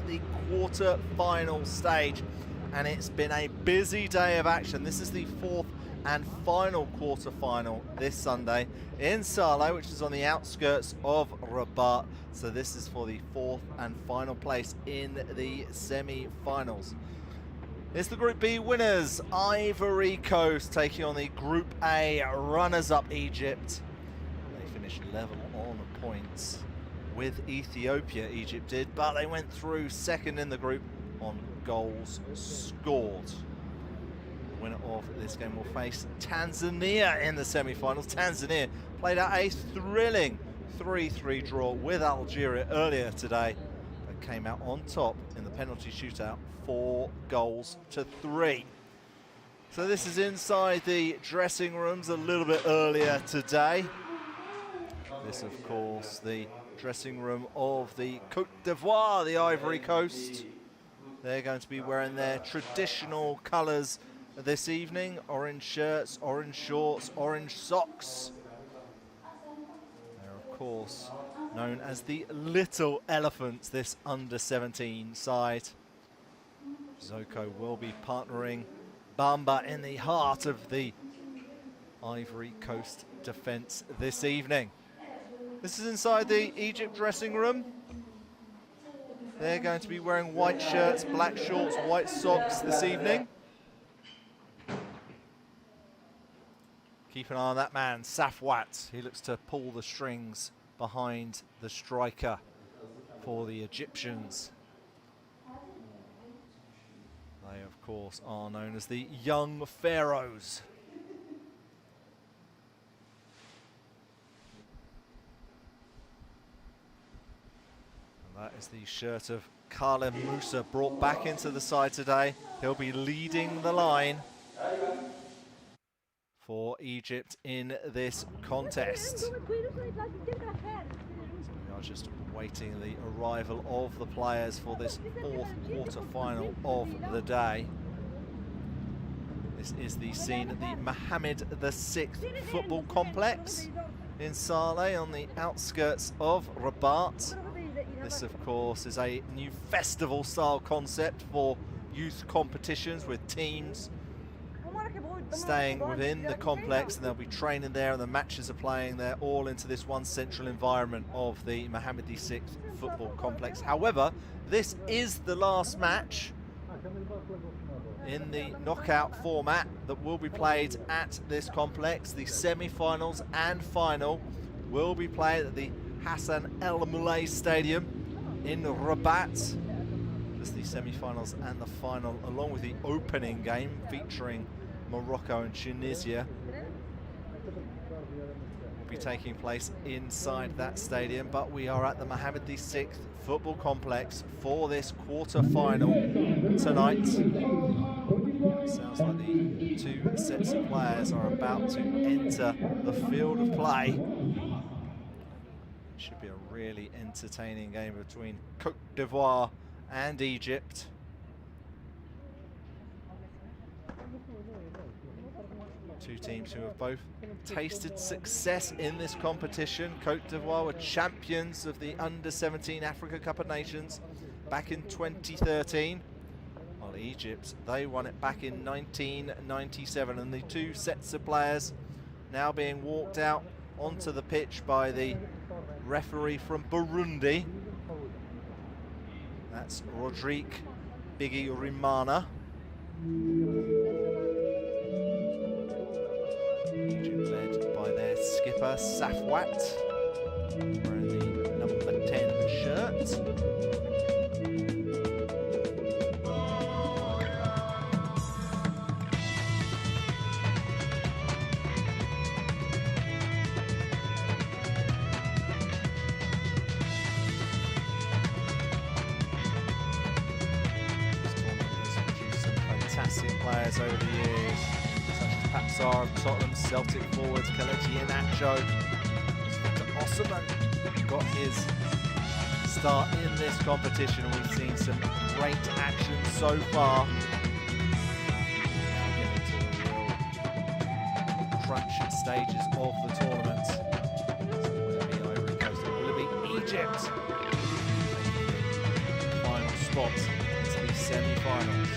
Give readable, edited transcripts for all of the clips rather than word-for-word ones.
the quarter-final stage. And it's been a busy day of action. This is the fourth and final quarter-final this Sunday in Salé, which is on the outskirts of Rabat. So this is for the fourth and final place in the semi-finals. It's the Group B winners, Ivory Coast, taking on the Group A runners-up Egypt. They finished level on points with Ethiopia, Egypt did, but they went through second in the group on goals scored. The winner of this game will face Tanzania in the semi-finals. Tanzania played out a thrilling 3-3 draw with Algeria earlier today, but came out on top in the penalty shootout 4-3. So this is inside the dressing rooms a little bit earlier today. This, of course, the dressing room of the Côte d'Ivoire, the Ivory Coast. They're going to be wearing their traditional colours this evening. Orange shirts, orange shorts, orange socks. They're, of course, known as the Little Elephants, this under-17 side. Zoko will be partnering Bamba in the heart of the Ivory Coast defence this evening. This is inside the Egypt dressing room. They're going to be wearing white shirts, black shorts, white socks this evening. Keep an eye on that man, Safwat. He looks to pull the strings behind the striker for the Egyptians. They, of course, are known as the Young Pharaohs. And that is the shirt of Kalem Musa, brought back into the side today. He'll be leading the line for Egypt in this contest. So we are just waiting the arrival of the players for this fourth quarter-final of the day. This is the scene at the Mohammed VI football complex in Salé on the outskirts of Rabat. This, of course, is a new festival-style concept for youth competitions with teams staying within the complex, and they'll be training there and the matches are playing there, all into this one central environment of the Mohammed VI football complex. However, this is the last match in the knockout format that will be played at this complex. The semi-finals and final will be played at the Hassan El Moulay Stadium in Rabat. Just the semi-finals and the final, along with the opening game featuring Morocco and Tunisia, will be taking place inside that stadium. But we are at the Mohammed VI football complex for this quarter-final tonight. It sounds like the two sets of players are about to enter the field of play. It should be a really entertaining game between Côte d'Ivoire and Egypt. Two teams who have both tasted success in this competition. Côte d'Ivoire were champions of the Under-17 Africa Cup of Nations back in 2013. While Egypt, they won it back in 1997. And the two sets of players now being walked out onto the pitch by the referee from Burundi. That's Rodrigue Bigirimana. Egypt led by their skipper Safwat, wearing the number 10 shirt. Players over the years, such as Papsar of Tottenham, Celtic forwards Kelechi Iheanacho. Victor Osimhen got his start in this competition, and we've seen some great action so far. Now getting to the real crunch stages of the tournament. So will it be Ivory Coast or will it be Egypt? Final spot into the semi-finals.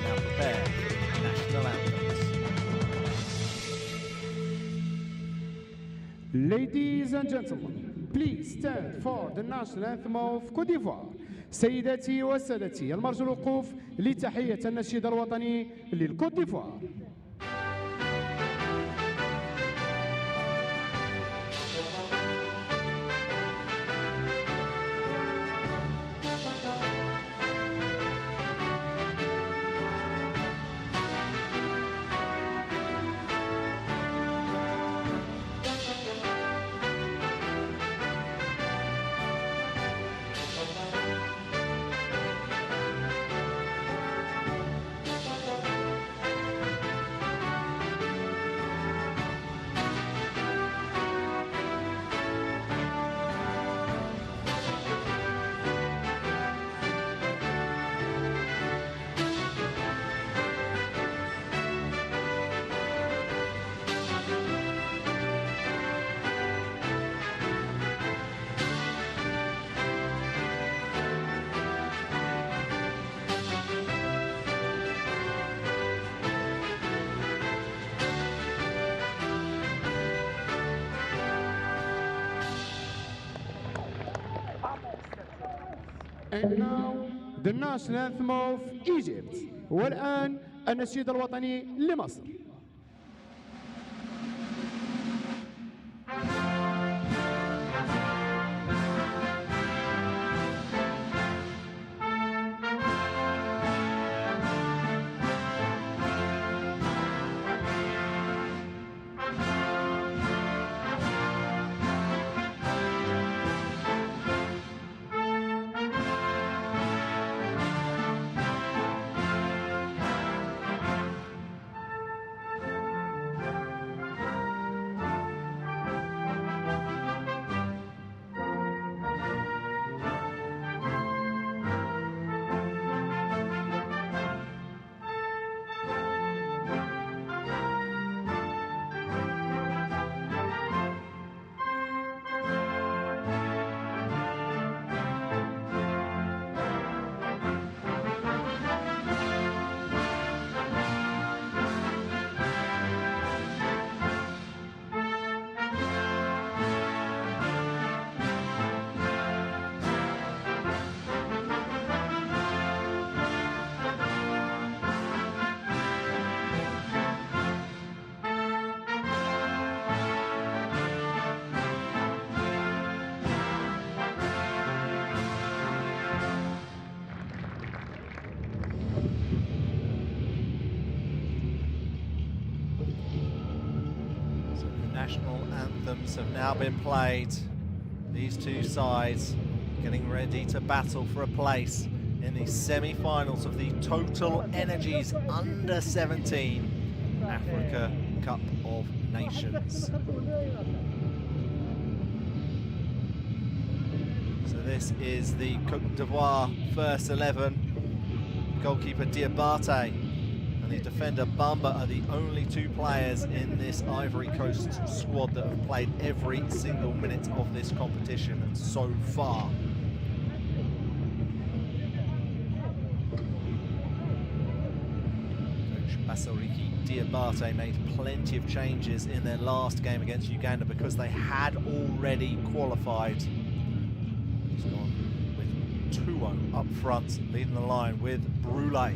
Now prepare for national anthems. Ladies and gentlemen, please stand for the national anthem of Côte d'Ivoire. سيداتي وسادتي، المرجو الوقوف لتحية النشيد الوطني للكوت ديفوار. And now the national anthem of Egypt. والآن النشيد الوطني لمصر. National anthems have now been played. These two sides getting ready to battle for a place in the semi-finals of the TotalEnergies Under-17 Africa Cup of Nations. So this is the Côte d'Ivoire first 11. Goalkeeper Diabate and the defender Bamba are the only two players in this Ivory Coast squad that have played every single minute of this competition so far. Coach Basariki Diabate made plenty of changes in their last game against Uganda because they had already qualified. He's gone with Tuo up front, leading the line with Brule.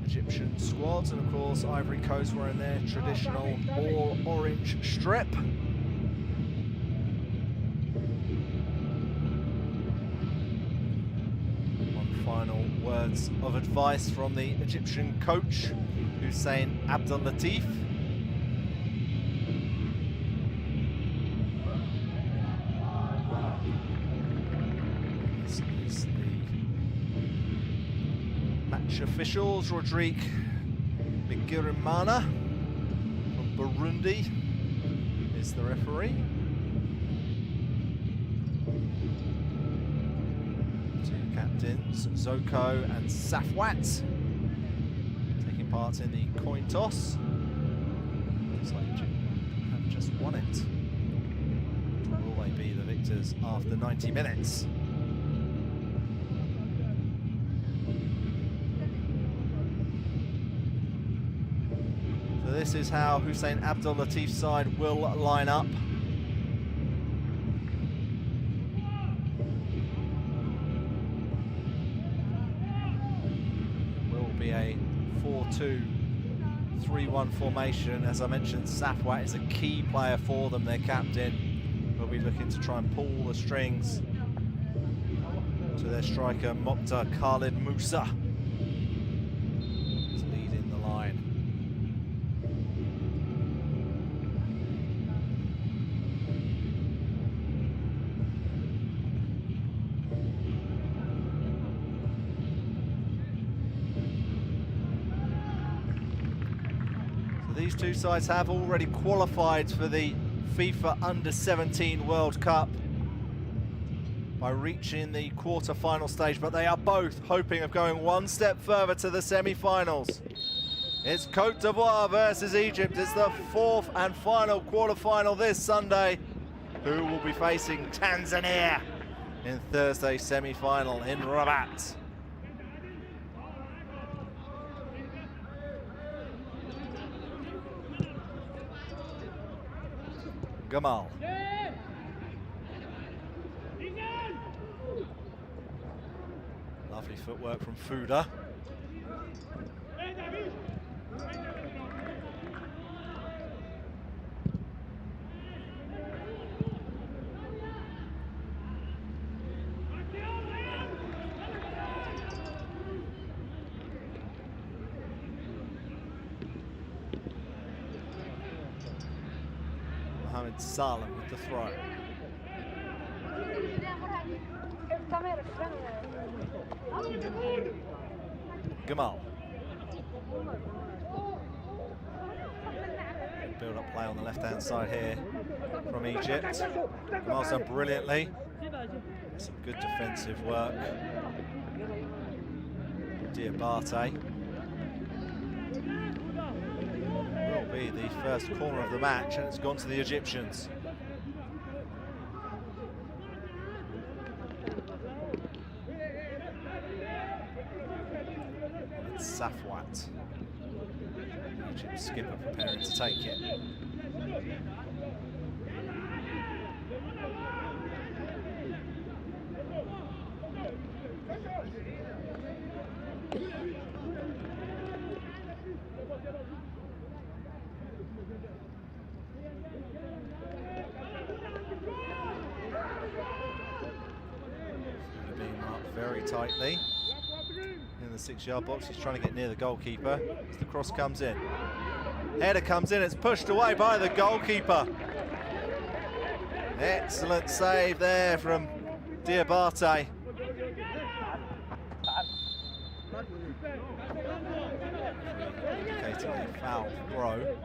Egyptian squads, and of course Ivory Coast were in their traditional all-orange strip. One final words of advice from the Egyptian coach, Hussein Abdel Latif. This is the match officials. Rodrigue Bigirimana from Burundi is the referee. To Captains Zoko and Safwat taking part in the coin toss. Looks like Egypt have just won it. Will they be the victors after 90 minutes? So this is how Hussein Abdul Latif's side will line up. A 4-2-3-1 formation. As I mentioned, Safwat is a key player for them, their captain. Will be looking to try and pull the strings to their striker Mokhtar Khalid Musa. He's leading the line. These two sides have already qualified for the FIFA Under-17 World Cup by reaching the quarter-final stage, but they are both hoping of going one step further to the semi-finals. It's Côte d'Ivoire versus Egypt. It's the fourth and final quarter-final this Sunday, who will be facing Tanzania in Thursday's semi-final in Rabat. Gamal. Lovely footwork from Fuda. Salam with the throw. Gamal. Build up play on the left hand side here from Egypt. Gamal's done brilliantly. Some good defensive work. Diabate. Will be the first corner of the match, and it's gone to the Egyptians. It's Safwat, Egypt skipper, preparing to take it. Very tightly in the 6-yard box. He's trying to get near the goalkeeper as the cross comes in. Header comes in, it's pushed away by the goalkeeper. Excellent save there from Diabate. Indicating a foul throw.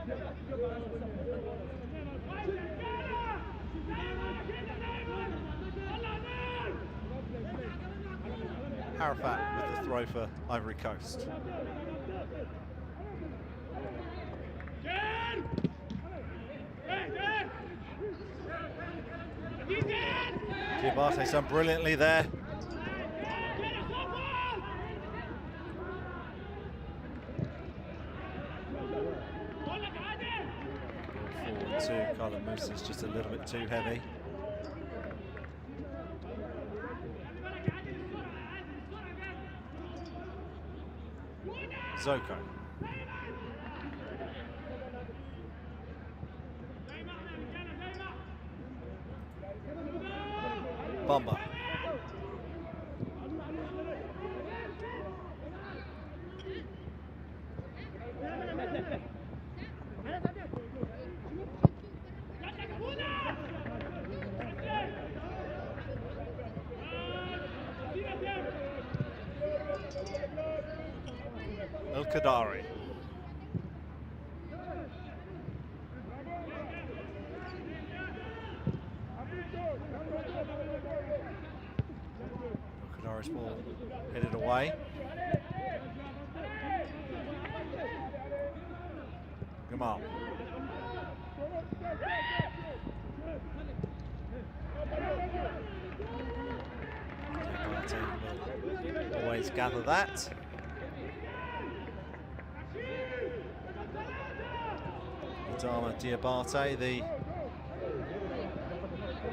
Arafat with the throw for Ivory Coast. Diabate's done brilliantly there. Forward to Khalid Musa is just a little bit too heavy. Zoko. Bamba. El-Qadari. El-Qadari's ball away. Gamal. Will always gather that. Adama Diabate, the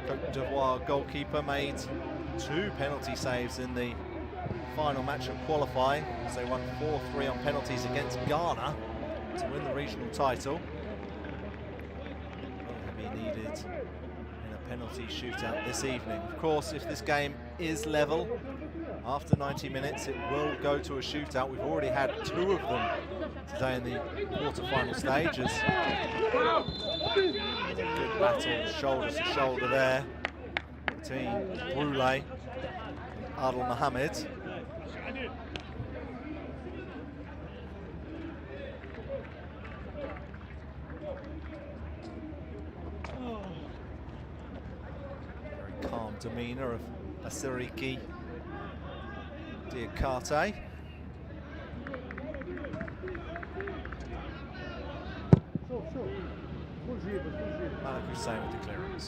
Côte d'Ivoire goalkeeper, made 2 penalty saves in the final match of qualifying, as they won 4-3 on penalties against Ghana to win the regional title. Will be needed in a penalty shootout this evening. Of course, if this game is level, after 90 minutes it will go to a shootout. We've already had 2 of them today in the quarter-final stages. Good battle, shoulder to shoulder there between Brule and Adel Mohamed. Very calm demeanour of Asiriki Diakate. Malik Hussein with the clearance.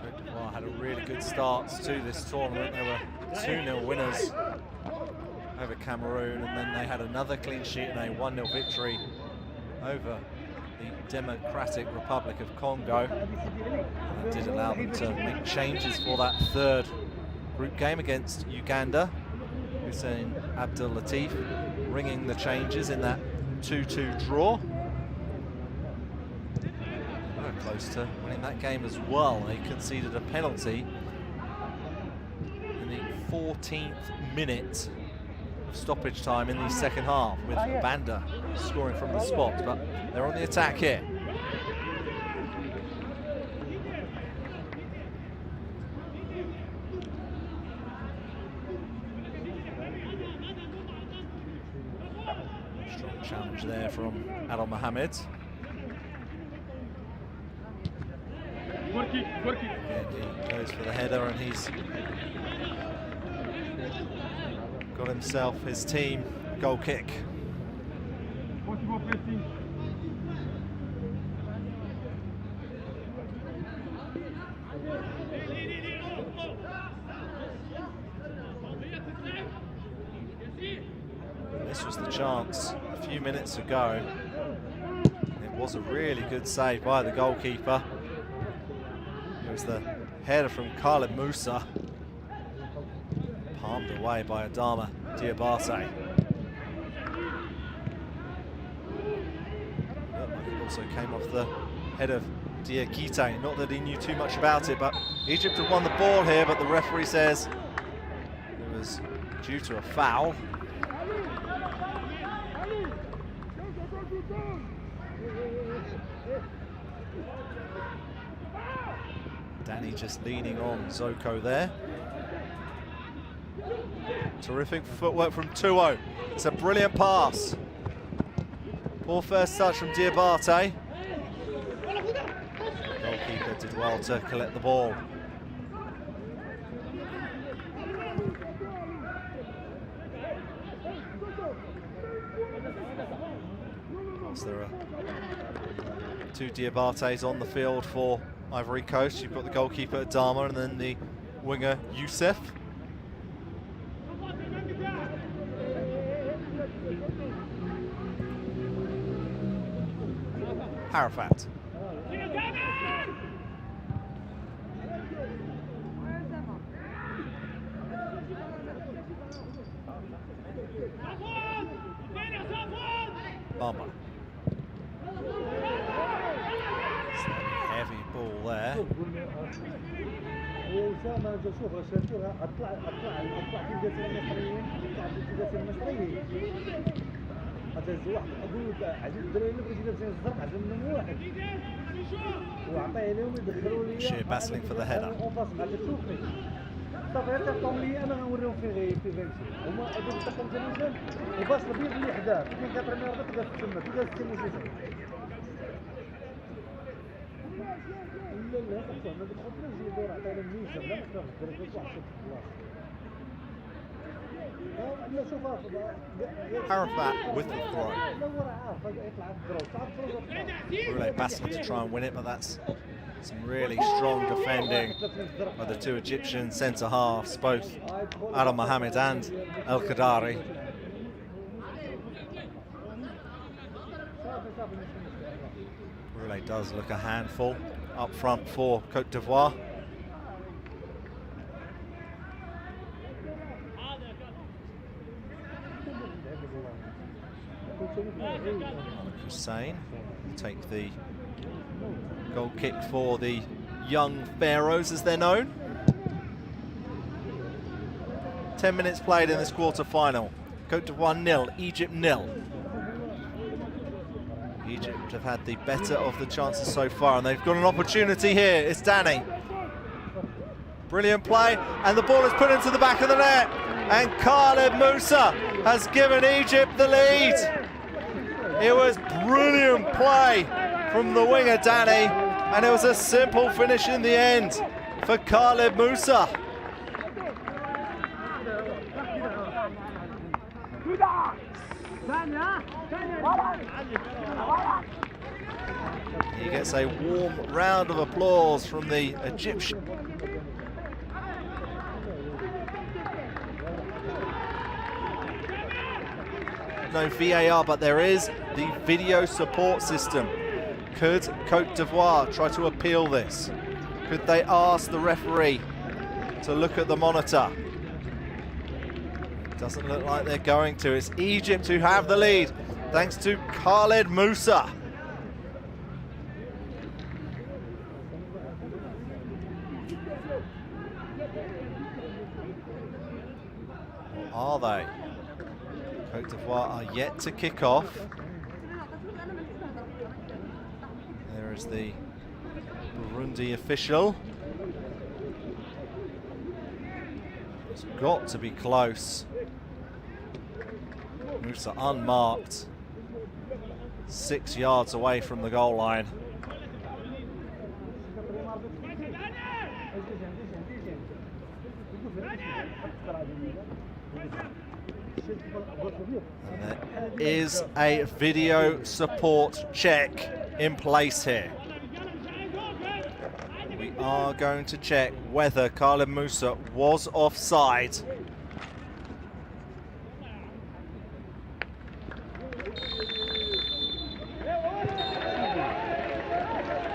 Côte d'Ivoire had a really good start to this tournament. They were 2-0 winners over Cameroon, and then they had another clean sheet and a 1-0 victory over the Democratic Republic of Congo. That did allow them to make changes for that 3rd group game against Uganda. Hussein Abdel Latif ringing the changes in that 2-2 draw. Close to winning that game as well. They conceded a penalty in the 14th minute of stoppage time in the second half, with Banda scoring from the spot, but they're on the attack here. Strong challenge there from Adel Mohamed. Again, he goes for the header, and he's got himself, his team, goal kick. This was the chance a few minutes ago. It was a really good save by the goalkeeper. It was the header from Khalid Musa, palmed away by Adama Diabate. It also came off the head of Diakite. Not that he knew too much about it, but Egypt have won the ball here, but the referee says it was due to a foul. Danny just leaning on Zoko there. Terrific footwork from Tuo. It's a brilliant pass. Poor first touch from Diabate. The goalkeeper did well to collect the ball. Whilst there are 2 Diabates on the field for Ivory Coast, you've got the goalkeeper Adama and then the winger Youssef. Arafat. Bamba. ball there. Sheer battling for the header. Arafat with the throw. Brulé battling to try and win it, but that's some really strong defending by the two Egyptian centre-halves, both Adam Mohamed and El Qadari. Brulé does look a handful up front for Côte d'Ivoire. Hussein will take the goal kick for the young Pharaohs, as they're known. 10 minutes played in this quarter-final. Côte d'Ivoire 0, Egypt 0. Egypt have had the better of the chances so far, and they've got an opportunity here. It's Danny. Brilliant play, and the ball is put into the back of the net, and Khaled Musa has given Egypt the lead. It was brilliant play from the winger Danny, and it was a simple finish in the end for Khaled Musa. He gets a warm round of applause from the Egyptian. No VAR, but there is the video support system. Could Côte d'Ivoire try to appeal this? Could they ask the referee to look at the monitor? Doesn't look like they're going to. It's Egypt who have the lead, thanks to Khaled Musa. Or are they? Côte d'Ivoire are yet to kick off. There is the Burundi official. It's got to be close. Musa unmarked. 6 yards away from the goal line. And there is a video support check in place here. We are going to check whether Khaled Musa was offside.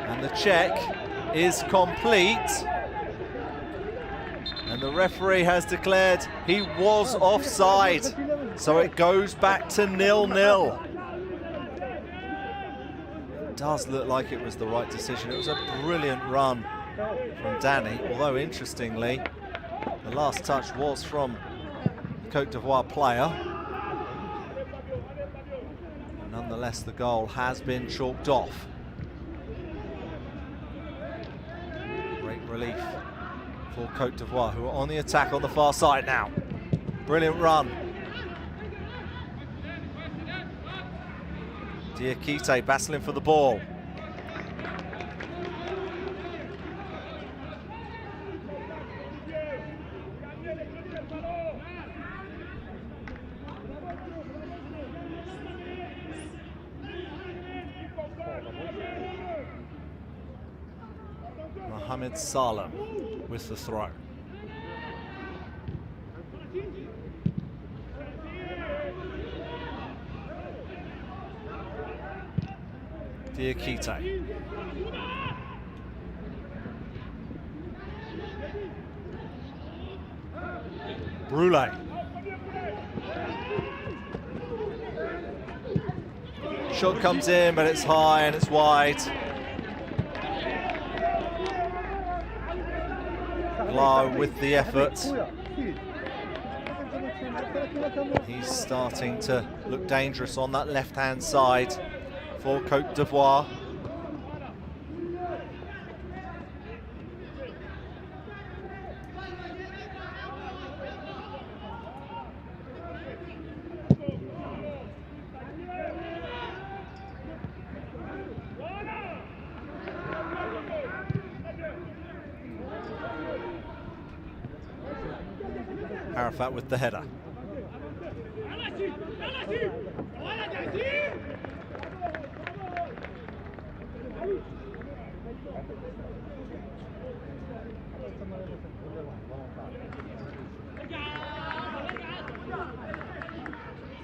And the check is complete. And the referee has declared he was offside. So it goes back to 0-0. It does look like it was the right decision. It was a brilliant run from Danny, although interestingly, the last touch was from the Côte d'Ivoire player. Nonetheless, the goal has been chalked off. Great relief for Côte d'Ivoire, who are on the attack on the far side now. Brilliant run. Diakite battling for the ball. Mohamed Salah with the throw. Diakite. Brulé. Shot comes in, but it's high and it's wide. glow with the effort. He's starting to look dangerous on that left-hand side for Côte d'Ivoire. Arafat with the header.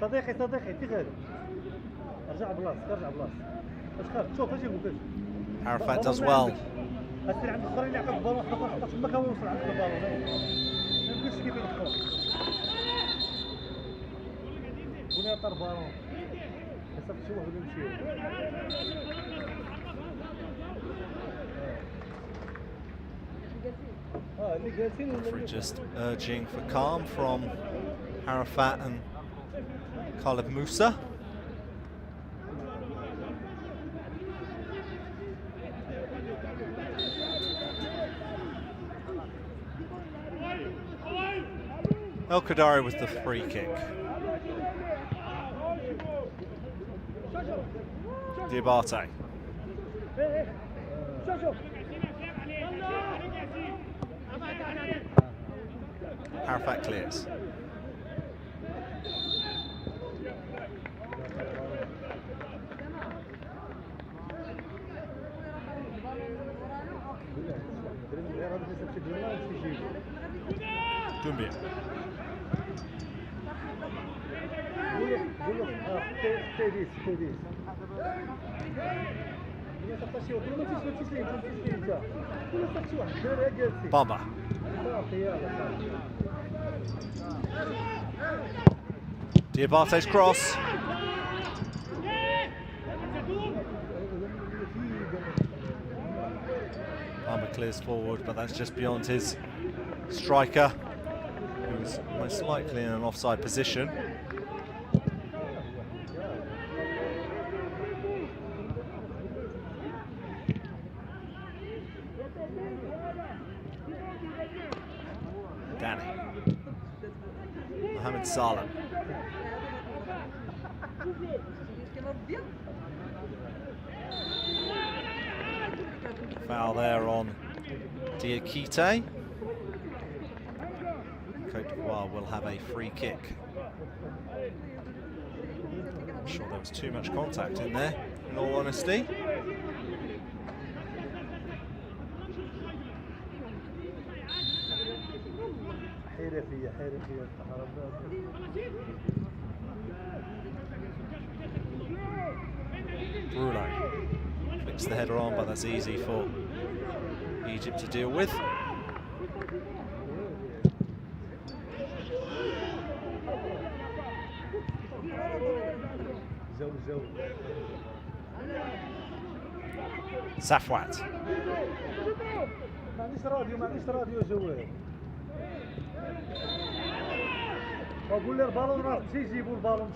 صديقي تغير ارجع بلاصتك اش خاف شوف اش يقول Arafat does well. هسير عند الاخرين اللي يعطيك البالون حطه تما كيوصل عند البالون ما نقولش كيف يدخل بني عطى البالون صافي شي واحد يمشي اللي جالسين Referee just urging for calm from Arafat and Khalid Musa. El Qadari with the free kick. Diabate. Arafat clears. Dumbia. Bamba. Diabate's cross. Bamba clears forward, but that's just beyond his striker, who was most likely in an offside position. Danny. Mohamed Salah. Foul there on Diakite. Côte d'Ivoire will have a free kick. I'm sure there was too much contact in there, in all honesty. Brule flicks the header on, but that's easy for Egypt to deal with. Safwat. ما عنديش راديو جوال قول لي البالون راه مشي يجيبوا البالون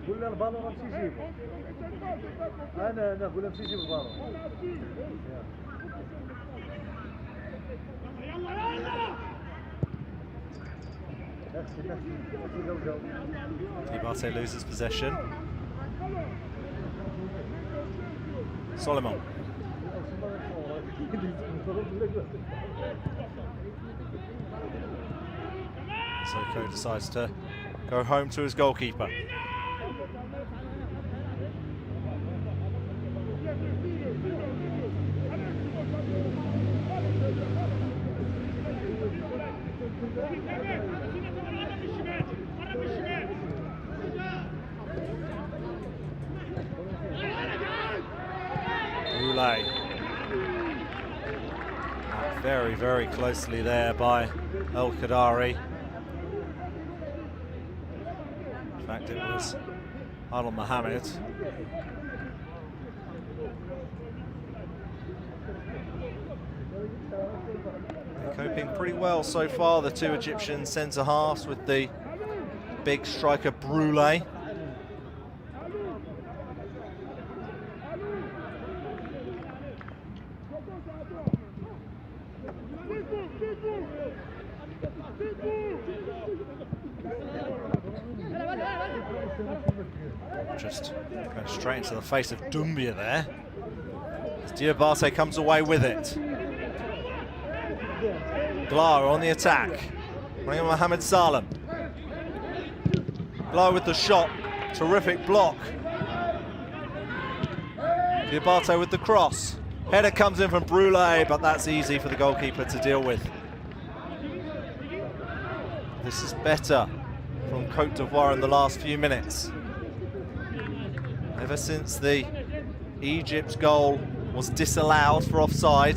قول لي البالون راه مشي يجيبوا انا قول له مشي يجيب البالون Diabate loses possession. Solomon. Soko decides to go home to his goalkeeper. Brule. Very, very closely there by El Qadari. In fact, it was Adel Mohamed. They're coping pretty well so far, the two Egyptian centre-halves, with the big striker Brule. Just going straight into the face of Doumbia there, as Diabate comes away with it. Glar on the attack, bringing Mohamed Salem. Glar with the shot, terrific block. Diabate with the cross. Header comes in from Brule, but that's easy for the goalkeeper to deal with. This is better from Côte d'Ivoire in the last few minutes. Ever since the Egypt goal was disallowed for offside,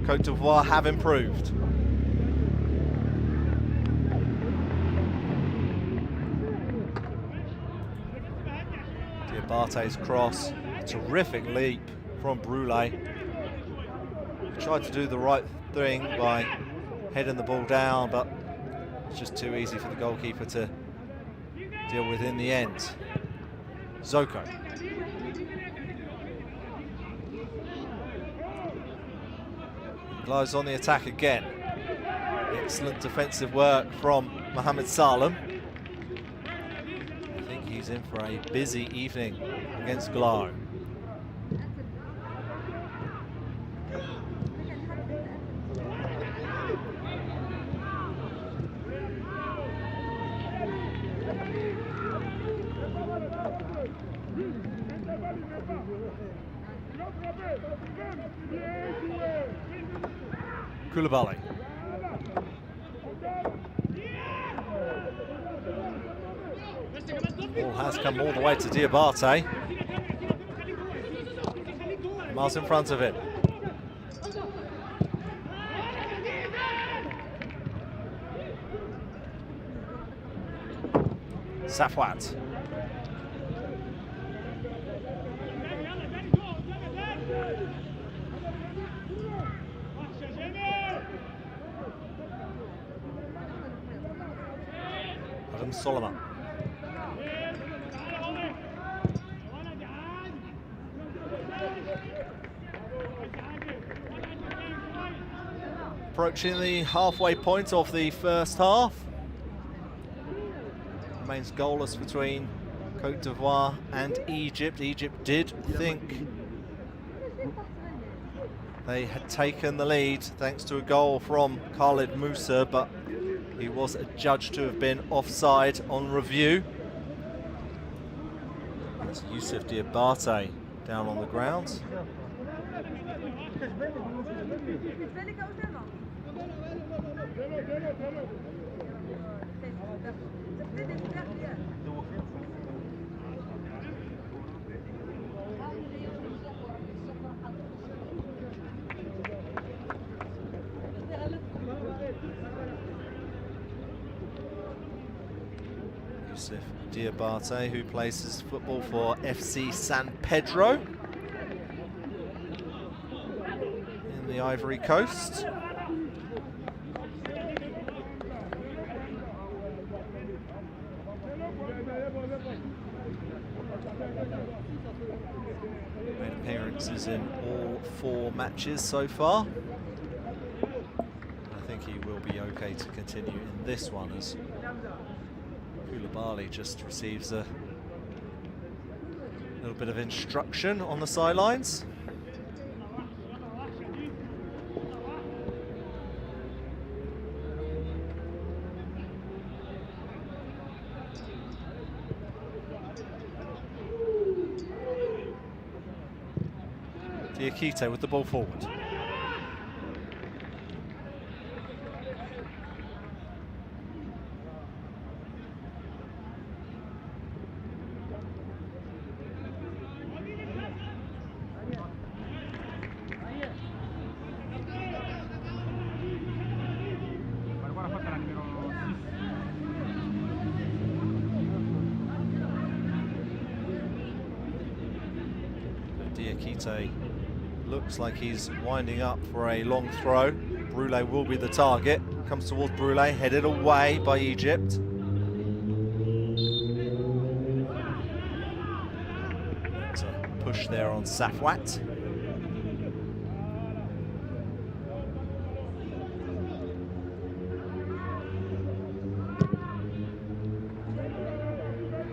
Côte d'Ivoire have improved. Diabate's cross, a terrific leap from Brule. He tried to do the right thing by heading the ball down, but it's just too easy for the goalkeeper to deal with in the end. Zoko. Glar's on the attack again. Excellent defensive work from Mohamed Salem. I think he's in for a busy evening against Glar. Koulibaly. Ball has come all the way to Diabate. Miles in front of it. Safwat. Solomon. Approaching the halfway point of the first half. Remains goalless between Côte d'Ivoire and Egypt. Egypt did think they had taken the lead thanks to a goal from Khalid Musa, but he was adjudged to have been offside on review. That's Youssef Diabate down on the ground. Youssef Diabate, who plays football for FC San Pedro in the Ivory Coast. Made appearances in all 4 matches so far. I think he will be okay to continue in this one, as Koulibaly just receives a little bit of instruction on the sidelines. Diakite with the ball forward. Diakite looks like he's winding up for a long throw. Brule will be the target. Comes towards Brule, headed away by Egypt. So push there on Safwat.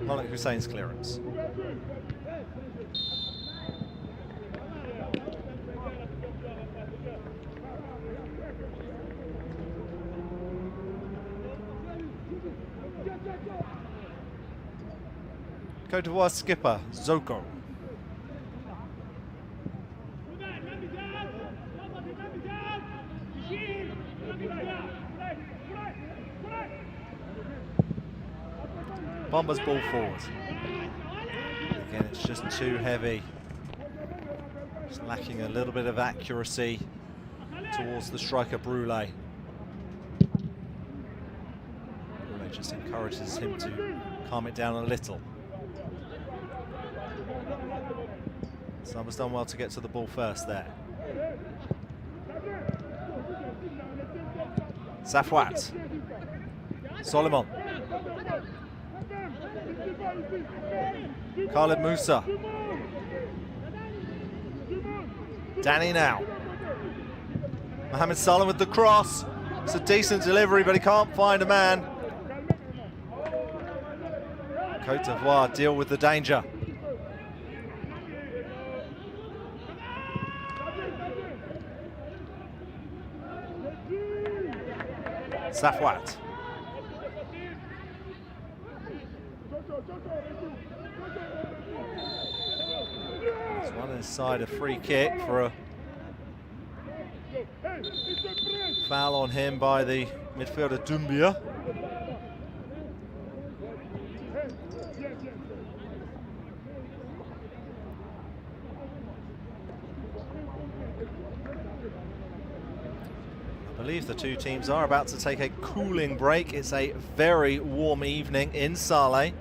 Malik Hussein's clearance. Côte d'Ivoire skipper, Zoko. Bombers ball forward. Again, it's just too heavy. Just lacking a little bit of accuracy towards the striker Brule. Brule just encourages him to calm it down a little. Summer's done well to get to the ball first there. Safwat. Solomon. Khalid Musa. Danny now. Mohamed Salah with the cross. It's a decent delivery, but he can't find a man. Côte d'Ivoire deal with the danger. Safwat. There's one inside, a free kick for a foul on him by the midfielder Doumbia. I believe the two teams are about to take a cooling break. It's a very warm evening in Salé.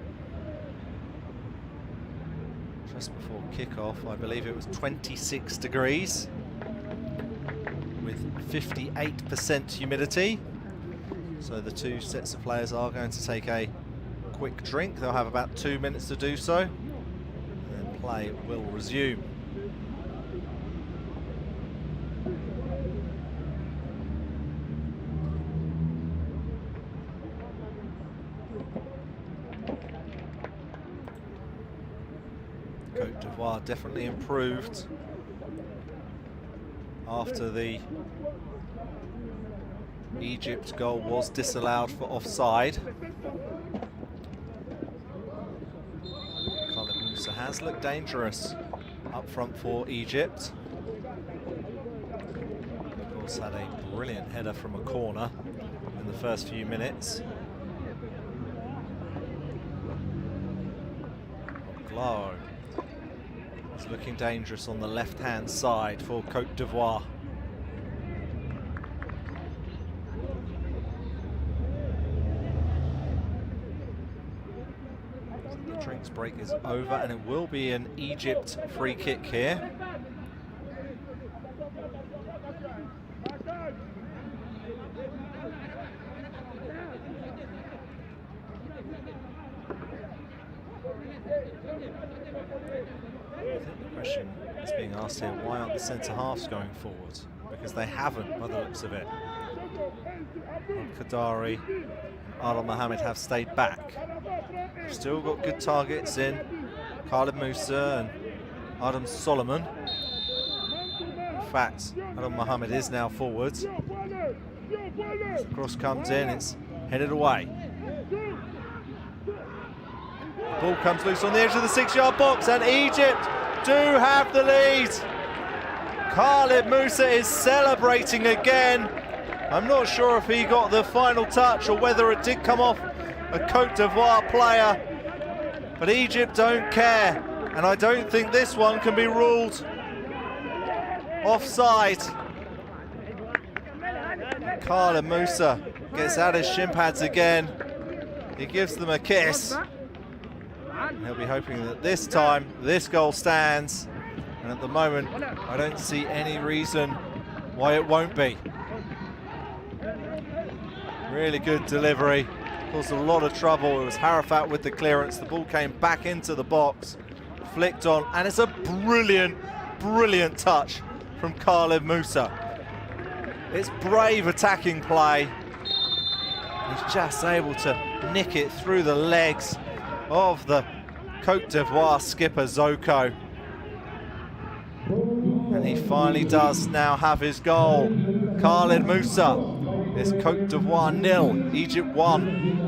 Just before kickoff, I believe it was 26 degrees with 58% humidity. So the two sets of players are going to take a quick drink. They'll have about 2 minutes to do so, and then play will resume. Côte d'Ivoire definitely improved after the Egypt goal was disallowed for offside. Khalid Musa has looked dangerous up front for Egypt. Of course, had a brilliant header from a corner in the first few minutes. Glow. Looking dangerous on the left-hand side for Côte d'Ivoire. The drinks break is over, and it will be an Egypt free kick here. The question is being asked here, why aren't the centre-halves going forward? Because they haven't, by the looks of it. Kadari and Adel Mohamed have stayed back. They've still got good targets in Khalid Musa and Adam Solomon. In fact, Adel Mohamed is now forwards. As the cross comes in, it's headed away. The ball comes loose on the edge of the 6-yard box, and Egypt do have the lead. Khalid Musa is celebrating again. I'm not sure if he got the final touch or whether it did come off a Côte d'Ivoire player, but Egypt don't care, and I don't think this one can be ruled offside. Khalid Musa gets out his shin pads again. He gives them a kiss. And he'll be hoping that this time this goal stands, and at the moment I don't see any reason why it won't be. Really good delivery. Caused a lot of trouble. It was Harafat with the clearance. The ball came back into the box, flicked on, and it's a brilliant, brilliant touch from Khalid Musa. It's brave attacking play. He's just able to nick it through the legs of the Côte d'Ivoire skipper Zoko. And he finally does now have his goal. Khalid Musa. It's Côte d'Ivoire 0, Egypt 1.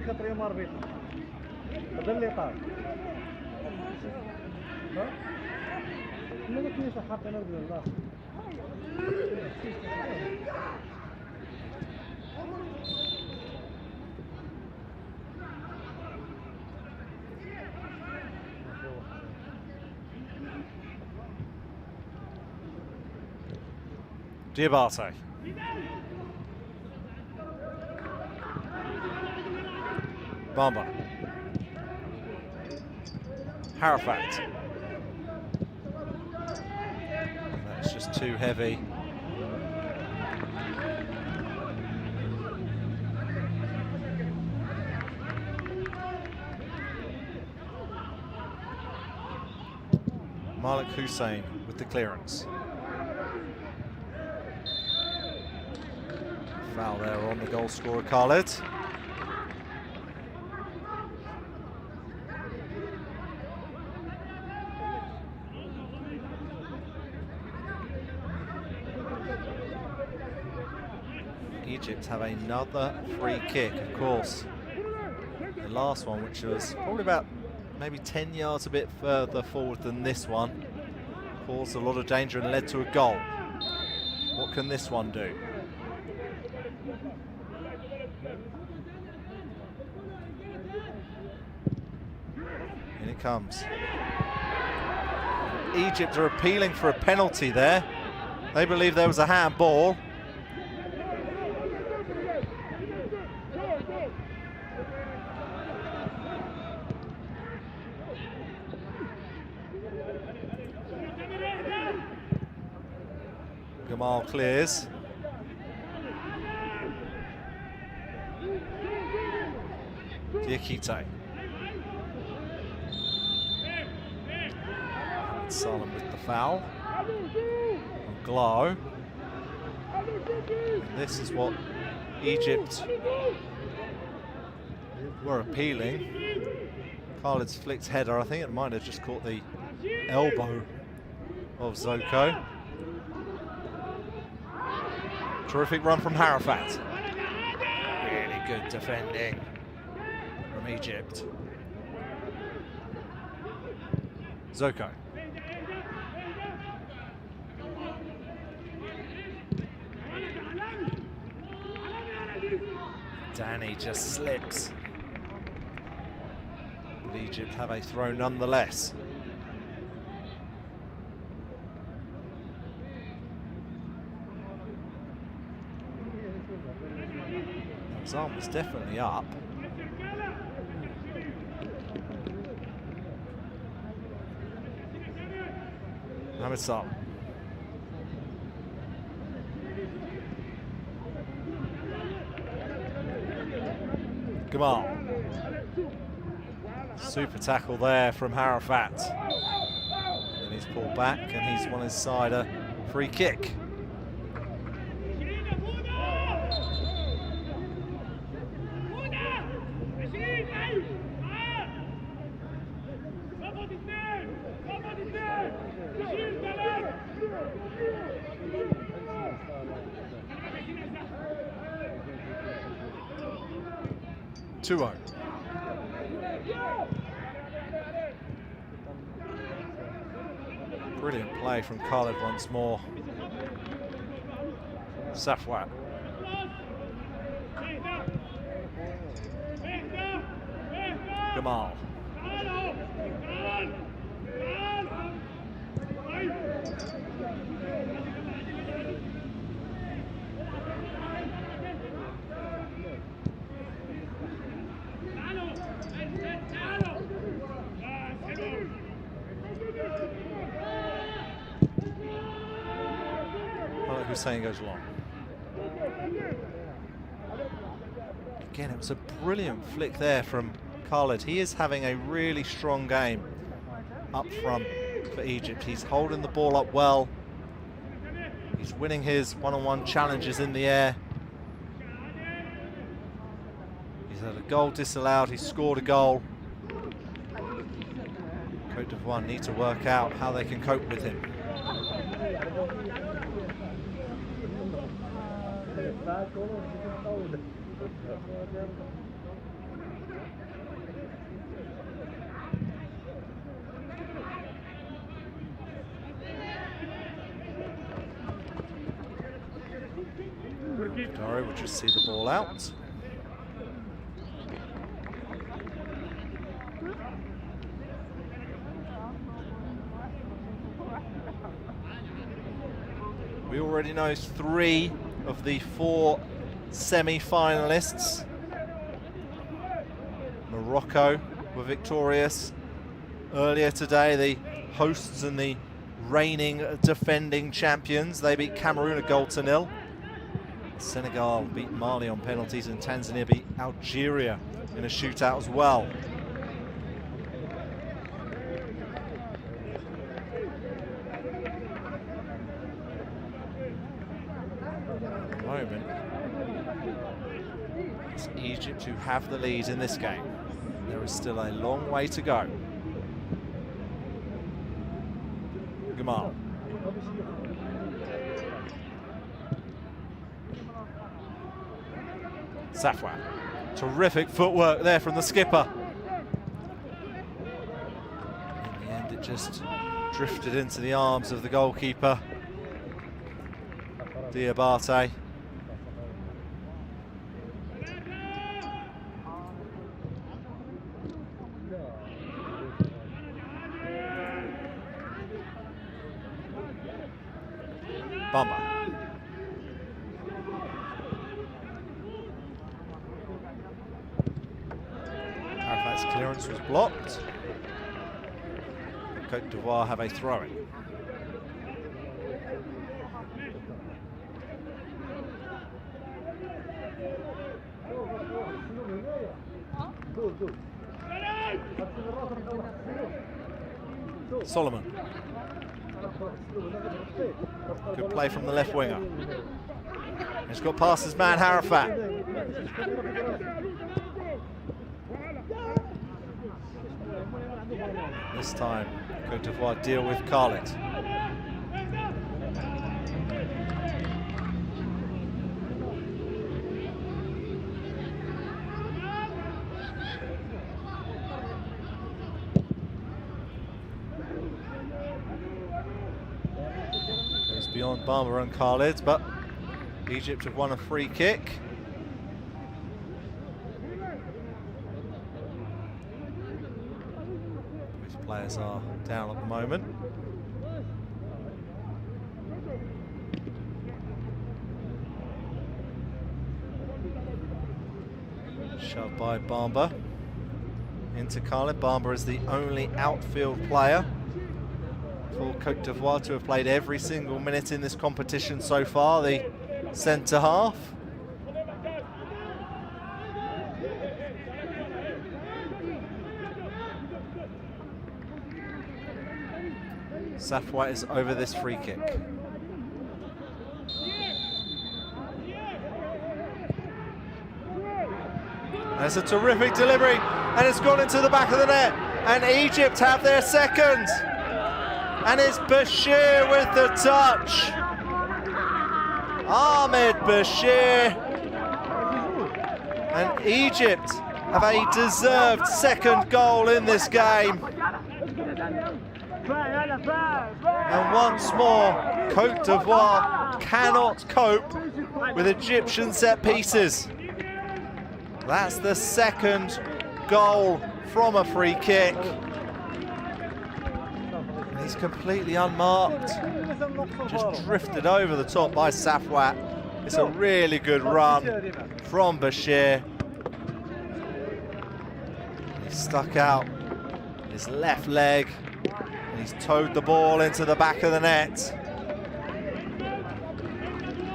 خطر يوم ربيت هذا اللي طار ها ما كنتش حاط انا رجل الله Diabate. Bamba. Harafat. That's just too heavy. Malik Hussein with the clearance. Foul there on the goal scorer, Khalid. Egypt have another free kick, of course. The last one, which was probably about maybe 10 yards a bit further forward than this one, caused a lot of danger and led to a goal. What can this one do? In it comes. Egypt are appealing for a penalty there. They believe there was a handball. Gamal clears. Diakite. Salem with the foul. And Glow. And this is what Egypt were appealing. Khalid's flicked header, I think it might have just caught the elbow of Zoko. Terrific run from Harafat. Really good defending from Egypt. Zoko. Danny just slips. But Egypt have a throw nonetheless. His arm was definitely up. Mohamed Salah. Gamal. Super tackle there from Harafat. And he's pulled back and he's won his side a free kick. Brilliant play from Khalid once more. Safwat. Gamal. Hussein goes long. Again, it was a brilliant flick there from Khalid. He is having a really strong game up front for Egypt. He's holding the ball up well. He's winning his one-on-one challenges in the air. He's had a goal disallowed. He's scored a goal. Côte d'Ivoire need to work out how they can cope with him. Dore will just see the ball out. We already know 3 of the 4 semi-finalists. Morocco were victorious earlier today, the hosts and the reigning defending champions. They beat Cameroon a goal to 0. Senegal beat Mali on penalties, and Tanzania beat Algeria in a shootout as well. At the moment, it's Egypt who have the lead in this game. There is still a long way to go. Gamal. Safwan. Terrific footwork there from the skipper. In the end, it just drifted into the arms of the goalkeeper, Diabate. Bamba. Arafat's clearance was blocked. Côte d'Ivoire have a throw-in. Solomon. Good play from the left winger. He's got past his man Arafat. This time, Côte d'Ivoire deal with Khalid. Goes beyond Bamba and Khalid, but Egypt have won a free kick. Players are down at the moment. Shoved by Bamba into Khalid. Bamba is the only outfield player for Côte d'Ivoire to have played every single minute in this competition so far, the centre half. Safwa is over this free kick. There's a terrific delivery, and it's gone into the back of the net, and Egypt have their second. And it's Bashir with the touch. Ahmed Bashir. And Egypt have a deserved second goal in this game. And once more, Côte d'Ivoire cannot cope with Egyptian set pieces. That's the second goal from a free kick. And he's completely unmarked. Just drifted over the top by Safwat. It's a really good run from Bashir. He's stuck out his left leg. And he's towed the ball into the back of the net.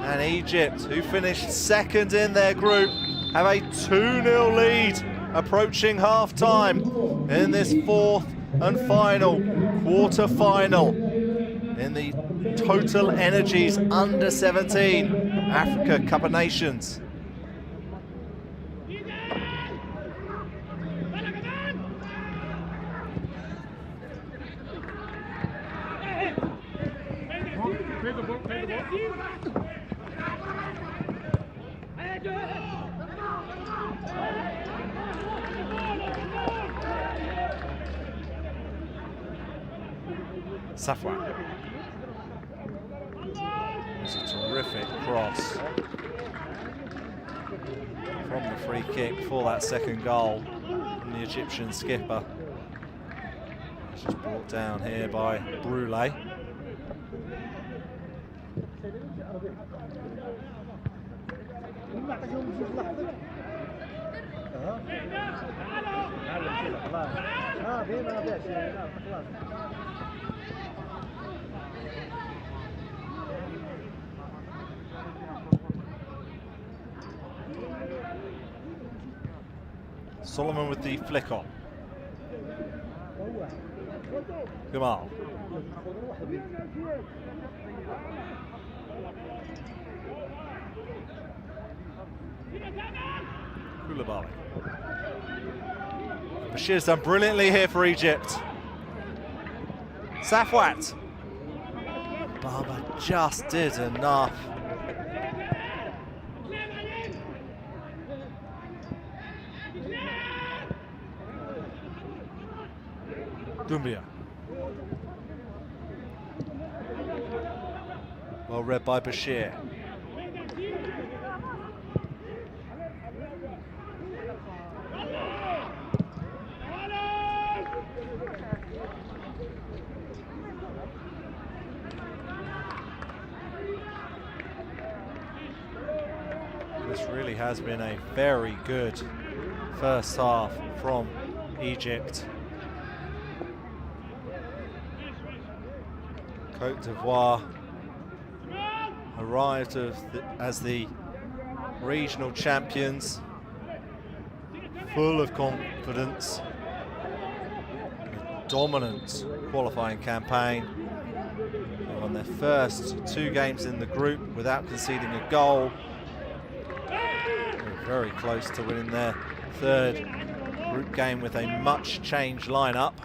And Egypt, who finished second in their group, have a 2-0 lead approaching half-time in this fourth and final quarter-final in the TotalEnergies Under-17 Africa Cup of Nations. Safwan. It's a terrific cross from the free kick for that second goal from the Egyptian skipper. It's just brought down here by Brulé. Solomon with the flick on. Gamal. Koulibaly. Bashir's done brilliantly here for Egypt. Safwat. Barber just did enough. Doumbia. Well read by Bashir. This really has been a very good first half from Egypt. Côte d'Ivoire arrived as the regional champions, full of confidence, a dominant qualifying campaign. They won their first 2 games in the group without conceding a goal. They're very close to winning their 3rd group game with a much changed lineup.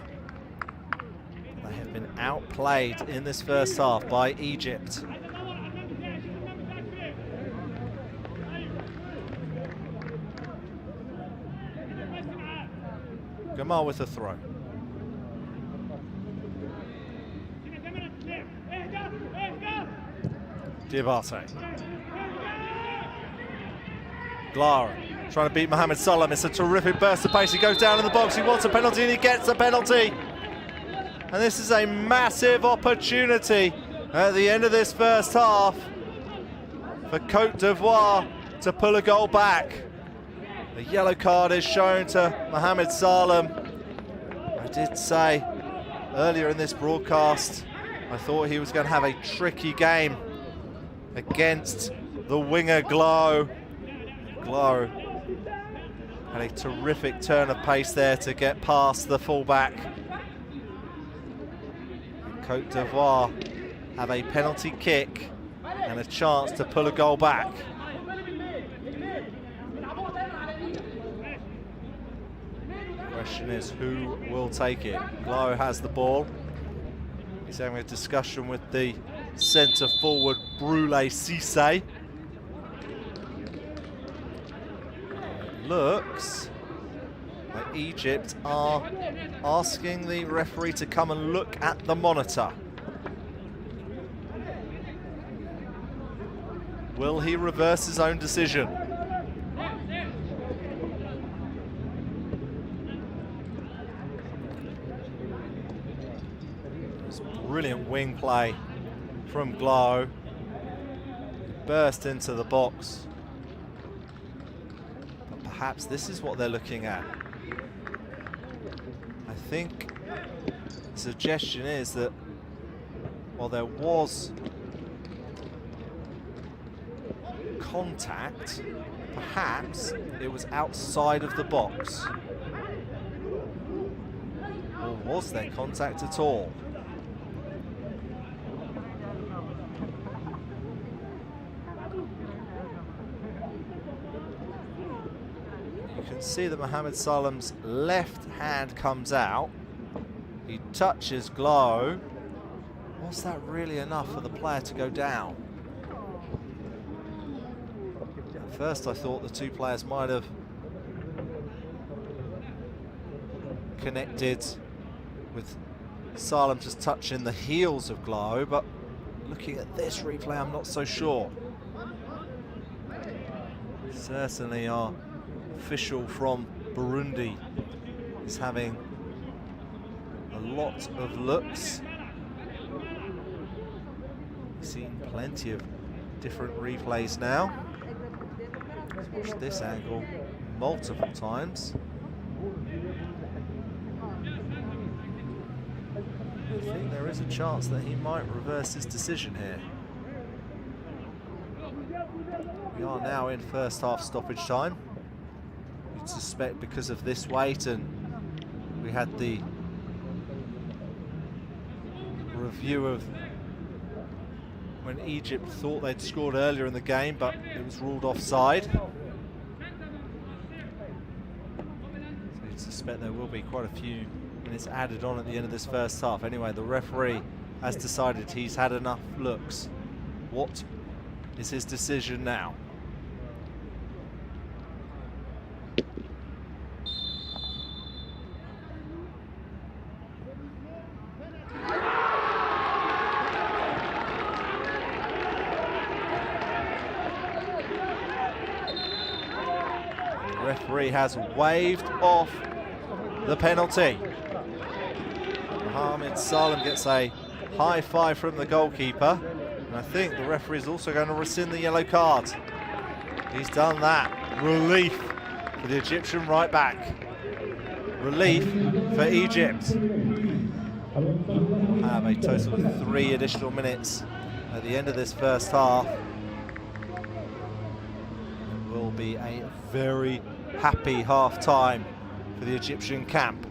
They have been outplayed in this first half by Egypt. Gamal with a throw. Diabate. Glara trying to beat Mohamed Salah. It's a terrific burst of pace. He goes down in the box. He wants a penalty and he gets a penalty. And this is a massive opportunity at the end of this first half for Côte d'Ivoire to pull a goal back. The yellow card is shown to Mohamed Salah. I did say earlier in this broadcast, I thought he was going to have a tricky game against the winger Glow. Glow had a terrific turn of pace there to get past the fullback. Côte d'Ivoire have a penalty kick and a chance to pull a goal back. Question is, who will take it? Glow has the ball. He's having a discussion with the centre forward Brulé Cissé. It looks like Egypt are asking the referee to come and look at the monitor. Will he reverse his own decision? Brilliant wing play from Glow. Burst into the box. But perhaps this is what they're looking at. I think the suggestion is that while there was contact. Perhaps it was outside of the box. Or was there contact at all? You can see that Mohamed Salem's left hand comes out. He touches Glow. Was that really enough for the player to go down? At first I thought the two players might have connected with Salem just touching the heels of Glow, but looking at this replay I'm not so sure. Certainly our official from Burundi is having a lot of looks. We've seen plenty of different replays now. Let's watch this angle multiple times. I think there is a chance that he might reverse his decision here. We are now in first half stoppage time. You'd suspect because of this wait, and we had the review of when Egypt thought they'd scored earlier in the game, but it was ruled offside. So you'd suspect there will be quite a few minutes added on at the end of this first half. Anyway, the referee has decided he's had enough looks. What is his decision now? The referee has waved off the penalty. Mohamed Salem gets a high five from the goalkeeper, and I think the referee is also going to rescind the yellow card. He's done that. Relief for the Egyptian right back. Relief for Egypt. Have a total of 3 additional minutes at the end of this first half. It will be a very happy half time for the Egyptian camp.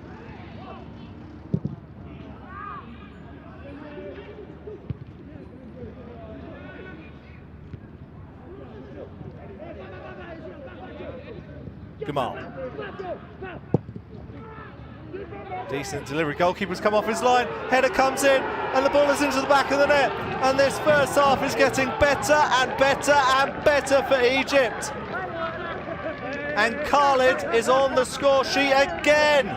Gamal. Decent delivery. Goalkeeper's come off his line. Header comes in, and the ball is into the back of the net. And this first half is getting better and better and better for Egypt. And Khalid is on the score sheet again.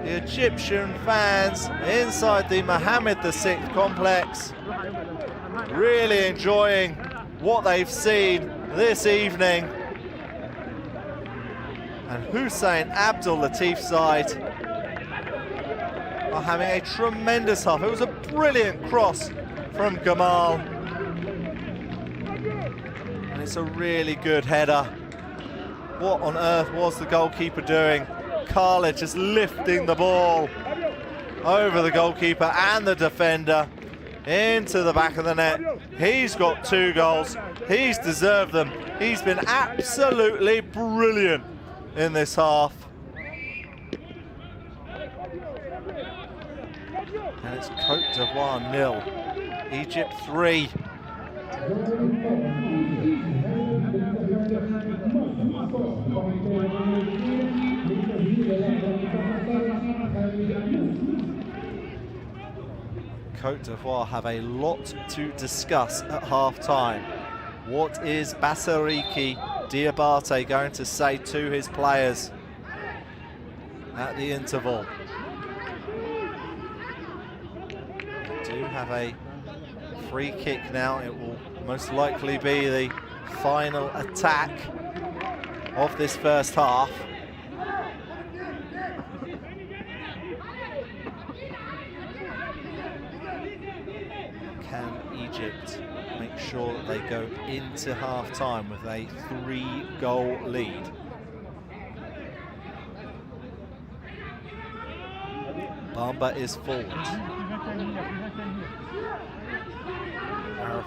The Egyptian fans inside the Mohammed VI complex really enjoying what they've seen this evening. And Hussein Abdul Latif's side are having a tremendous half. It was a brilliant cross from Gamal. And it's a really good header. What on earth was the goalkeeper doing? Khalid just lifting the ball over the goalkeeper and the defender into the back of the net. He's got 2 goals. He's deserved them. He's been absolutely brilliant in this half. And it's Côte d'Ivoire 0, Egypt 3. Côte d'Ivoire have a lot to discuss at half-time. What is Bassariki Diabate going to say to his players at the interval? They do have a free kick now. It will most likely be the final attack of this first half. Can Egypt make sure that they go into half-time with a 3-goal lead? Bamba is forward.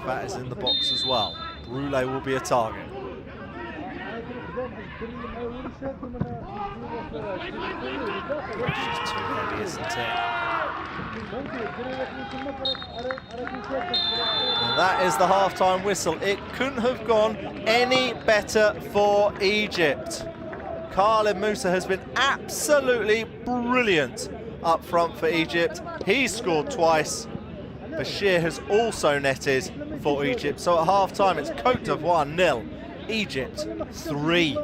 Arafat is in the box as well. Brule will be a target. It's just too heavy, isn't it? And that is the half-time whistle. It couldn't have gone any better for Egypt. Khalid Musa has been absolutely brilliant up front for Egypt. He's scored twice. Bashir has also netted for Egypt. So at half-time, it's Côte d'Ivoire 0, Egypt 3.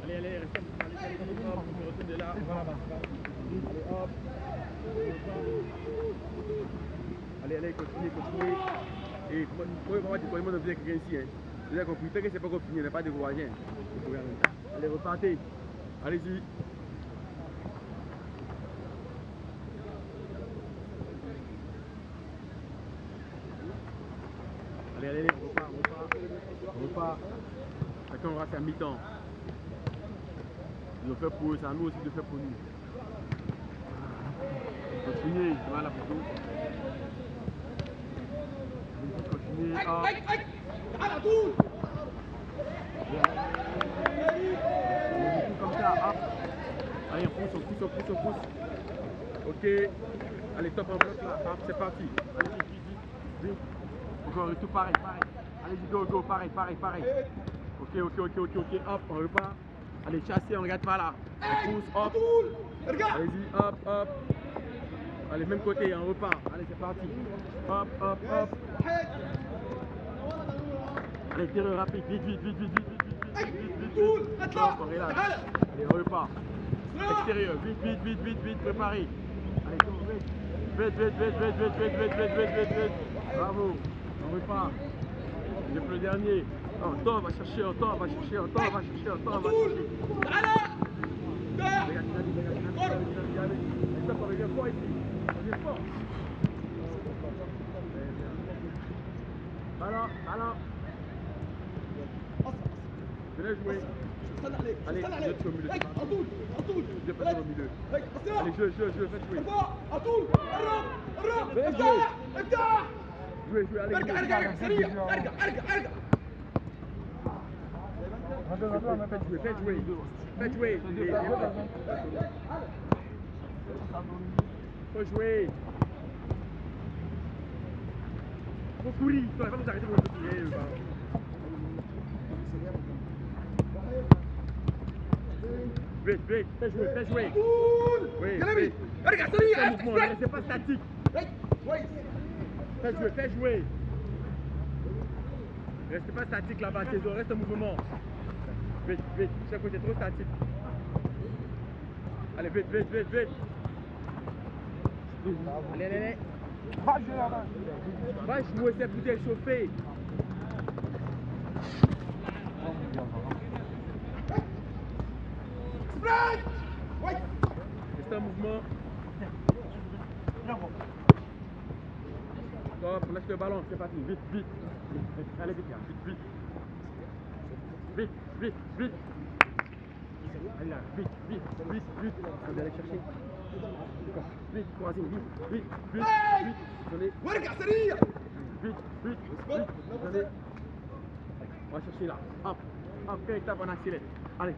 Allez, restez, allez, hop, on retourne de là, voilà, allez, hop, allez, continuez, et pour voir du commandement de bien créer ici, hein. Vous avez compris, tant que c'est pas fini, on n'est pas découragé, hein. Allez, repartez, allez-y. Allez, on repart. Chacun aura sa mi-temps. Ils ont fait pour eux, c'est à nous aussi de faire pour nous. Continuez, c'est mal la photo. Continuez, hop. Comme ça, hop. Allez, on pousse. Ok. Allez, top en bloc là, hop, c'est parti. Allez, vite. Encore tout pareil. Allez-y, go, pareil. Ok, hop, on repart. Allez, chasser, on regarde pas là. On pousse, hop. Allez-y, hop. Allez, même côté, on repart. Allez, c'est parti. Hop. Allez, tireur rapide, vite. Hop, on relâche. Allez, on repart. Extérieur, vite, préparez. Allez, vite. Bravo, on repart. J'ai plus le dernier. On va chercher. On revient fort ici. Ballon. Venez jouer. Allez, je au milieu. Je passe au milieu. Allez, je fais jouer. Venez jouer, allez. Faites jouer. Faut jouer. Faut courir. Il faut nous arrêter pour courir. Vite, fais jouer. Oui. Regarde, mouvement, ne restez pas statique. Fais jouer. Restez pas statique là-bas, reste en mouvement. Vite, chaque côté trop statique. Allez, vite. Allez. Va jouer, c'est pour t'échauffer. Reste en mouvement. Stop, on laisse le ballon, c'est parti, vite. Allez, vite. Allez là, vite. On va aller chercher. Vite, troisième, vite. Attendez. Vite. Attendez. On va chercher là. Hop, étape, on accélère. Allez.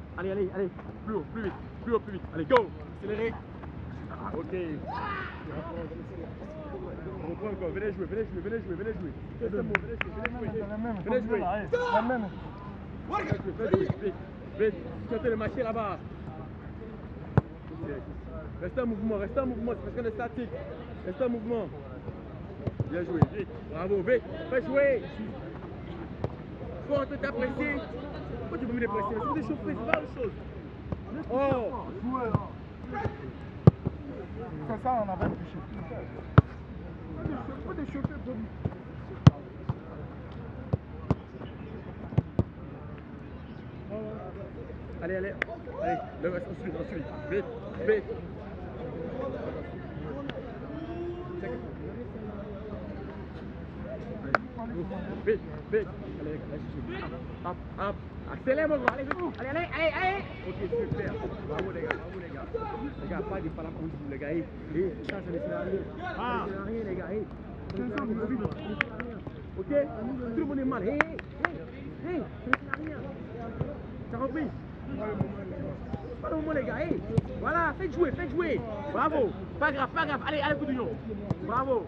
Plus haut, plus vite. Allez, go. Accélérez. Ok. On reprend encore. Venez jouer. Restez bon, venez jouer. Vite. Sortez le marché là-bas. Restez en mouvement, c'est parce qu'on est statique. Restez en mouvement. Bien joué, vite. Bravo, vite. Fais jouer. Faut un peu t'apprécier. Pourquoi tu peux me dépresser? C'est pour déchauffer, c'est pas autre chose. Oh! C'est ça, on avait touché. Faut déchauffer, faut... Allez, le reste, ensuite, vite. Vite. Allez, hop. Accélère, mon gars. Allez. Ok, super. Bravo, les gars. Les gars, pas la conduite, les gars. Ça, c'est les scénarios. Les gars. Ok, tout le monde est mal. C'est les scénarios. T'as compris? Pas le moment, les gars. Voilà, faites jouer. Bravo. Pas grave. Allez, coup de lion. Bravo.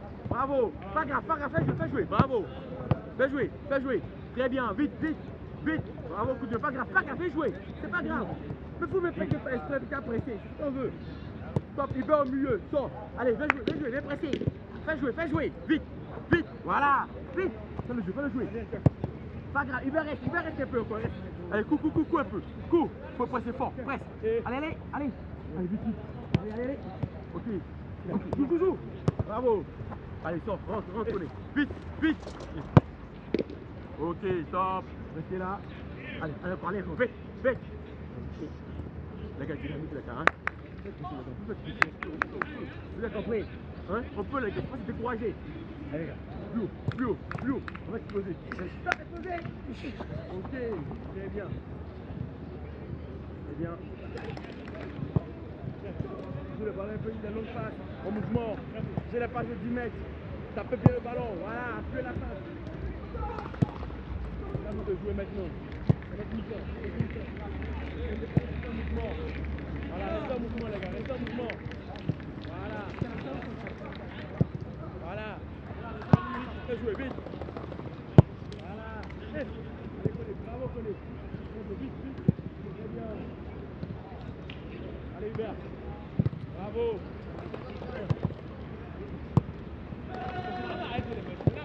Pas grave, faites jouer. Bravo. Fais jouer. Très bien, vite. Bravo, coup de lion. Pas grave, fais jouer. C'est pas grave. Mais faut me faire exprès de t'apprécier, c'est ce qu'on veut. Stop, il va au milieu. Sors. Allez, fais jouer, viens presser. Fais jouer. Vite. Voilà. Vite. Fais le jouer. Pas grave, il va rester un peu encore. Allez, coup un peu. Faut presser fort, presse. Allez. Allez, vite. Allez. Ok. Joue. Bravo. Allez, sors, rentre, vite. Ok, stop. Restez là. Allez, encore, vite. Les gars, dynamique, les gars, hein. Vous avez compris, hein? On peut, les gars, faut pas se décourager. Allez, les gars, plus haut. On va exploser. Stop, exploser. Ok, très bien. Vous le ballon un peu, il a longue passe, en mouvement. J'ai la passe de 10 mètres. Tapez bien le ballon, voilà, appuyez la passe. C'est à nous de jouer maintenant. Restez en mouvement. Voilà, restez en mouvement, les gars, restez en mouvement. Voilà. Fais jouer, vite. Voilà. Allez, collez, bravo, collez. Vite. Très bien. Allez, Hubert. Bravo.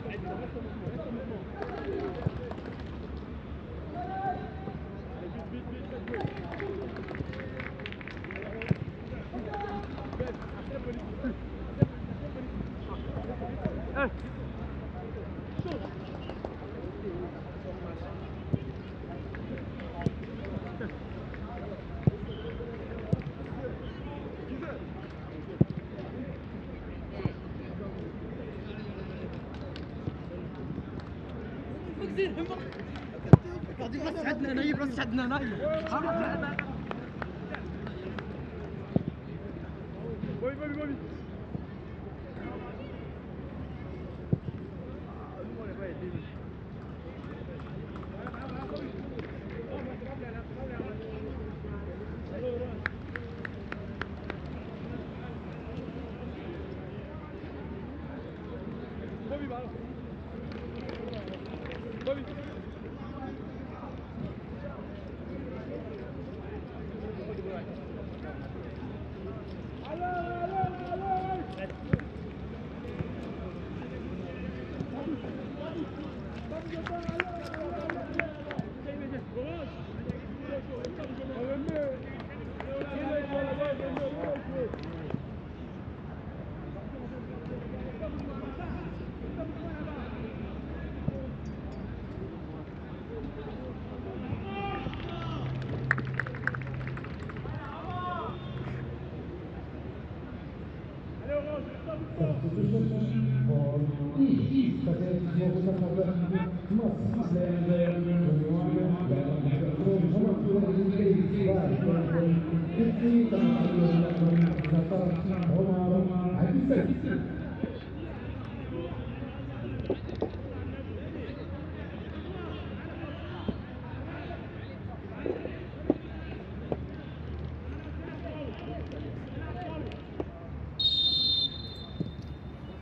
Reste en mouvement. Allez, vite, faites jouer. Vas-y.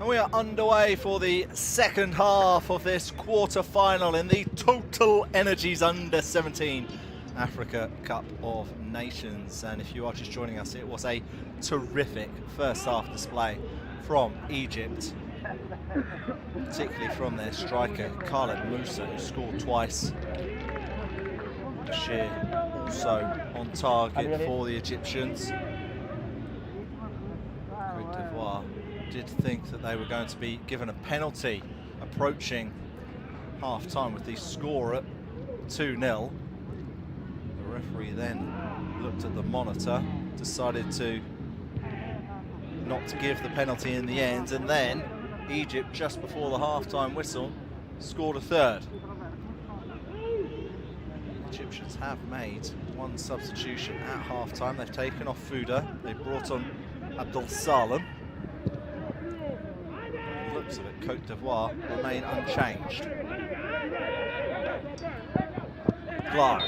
And we are underway for the second half of this quarter-final in the TotalEnergies Under-17 Africa Cup of Nations. And if you are just joining us, it was a terrific first half display from Egypt, particularly from their striker Khaled Musa, who scored twice. Bashir also on target for the Egyptians. Côte d'Ivoire did think that they were going to be given a penalty approaching half-time with the score at 2-0. The referee then looked at the monitor, decided to not to give the penalty in the end, and then Egypt, just before the half-time whistle, scored a third. The Egyptians have made one substitution at half-time. They've taken off Fouda, they brought on Abdul Salam. Looks of it, Côte d'Ivoire remain unchanged. Glar.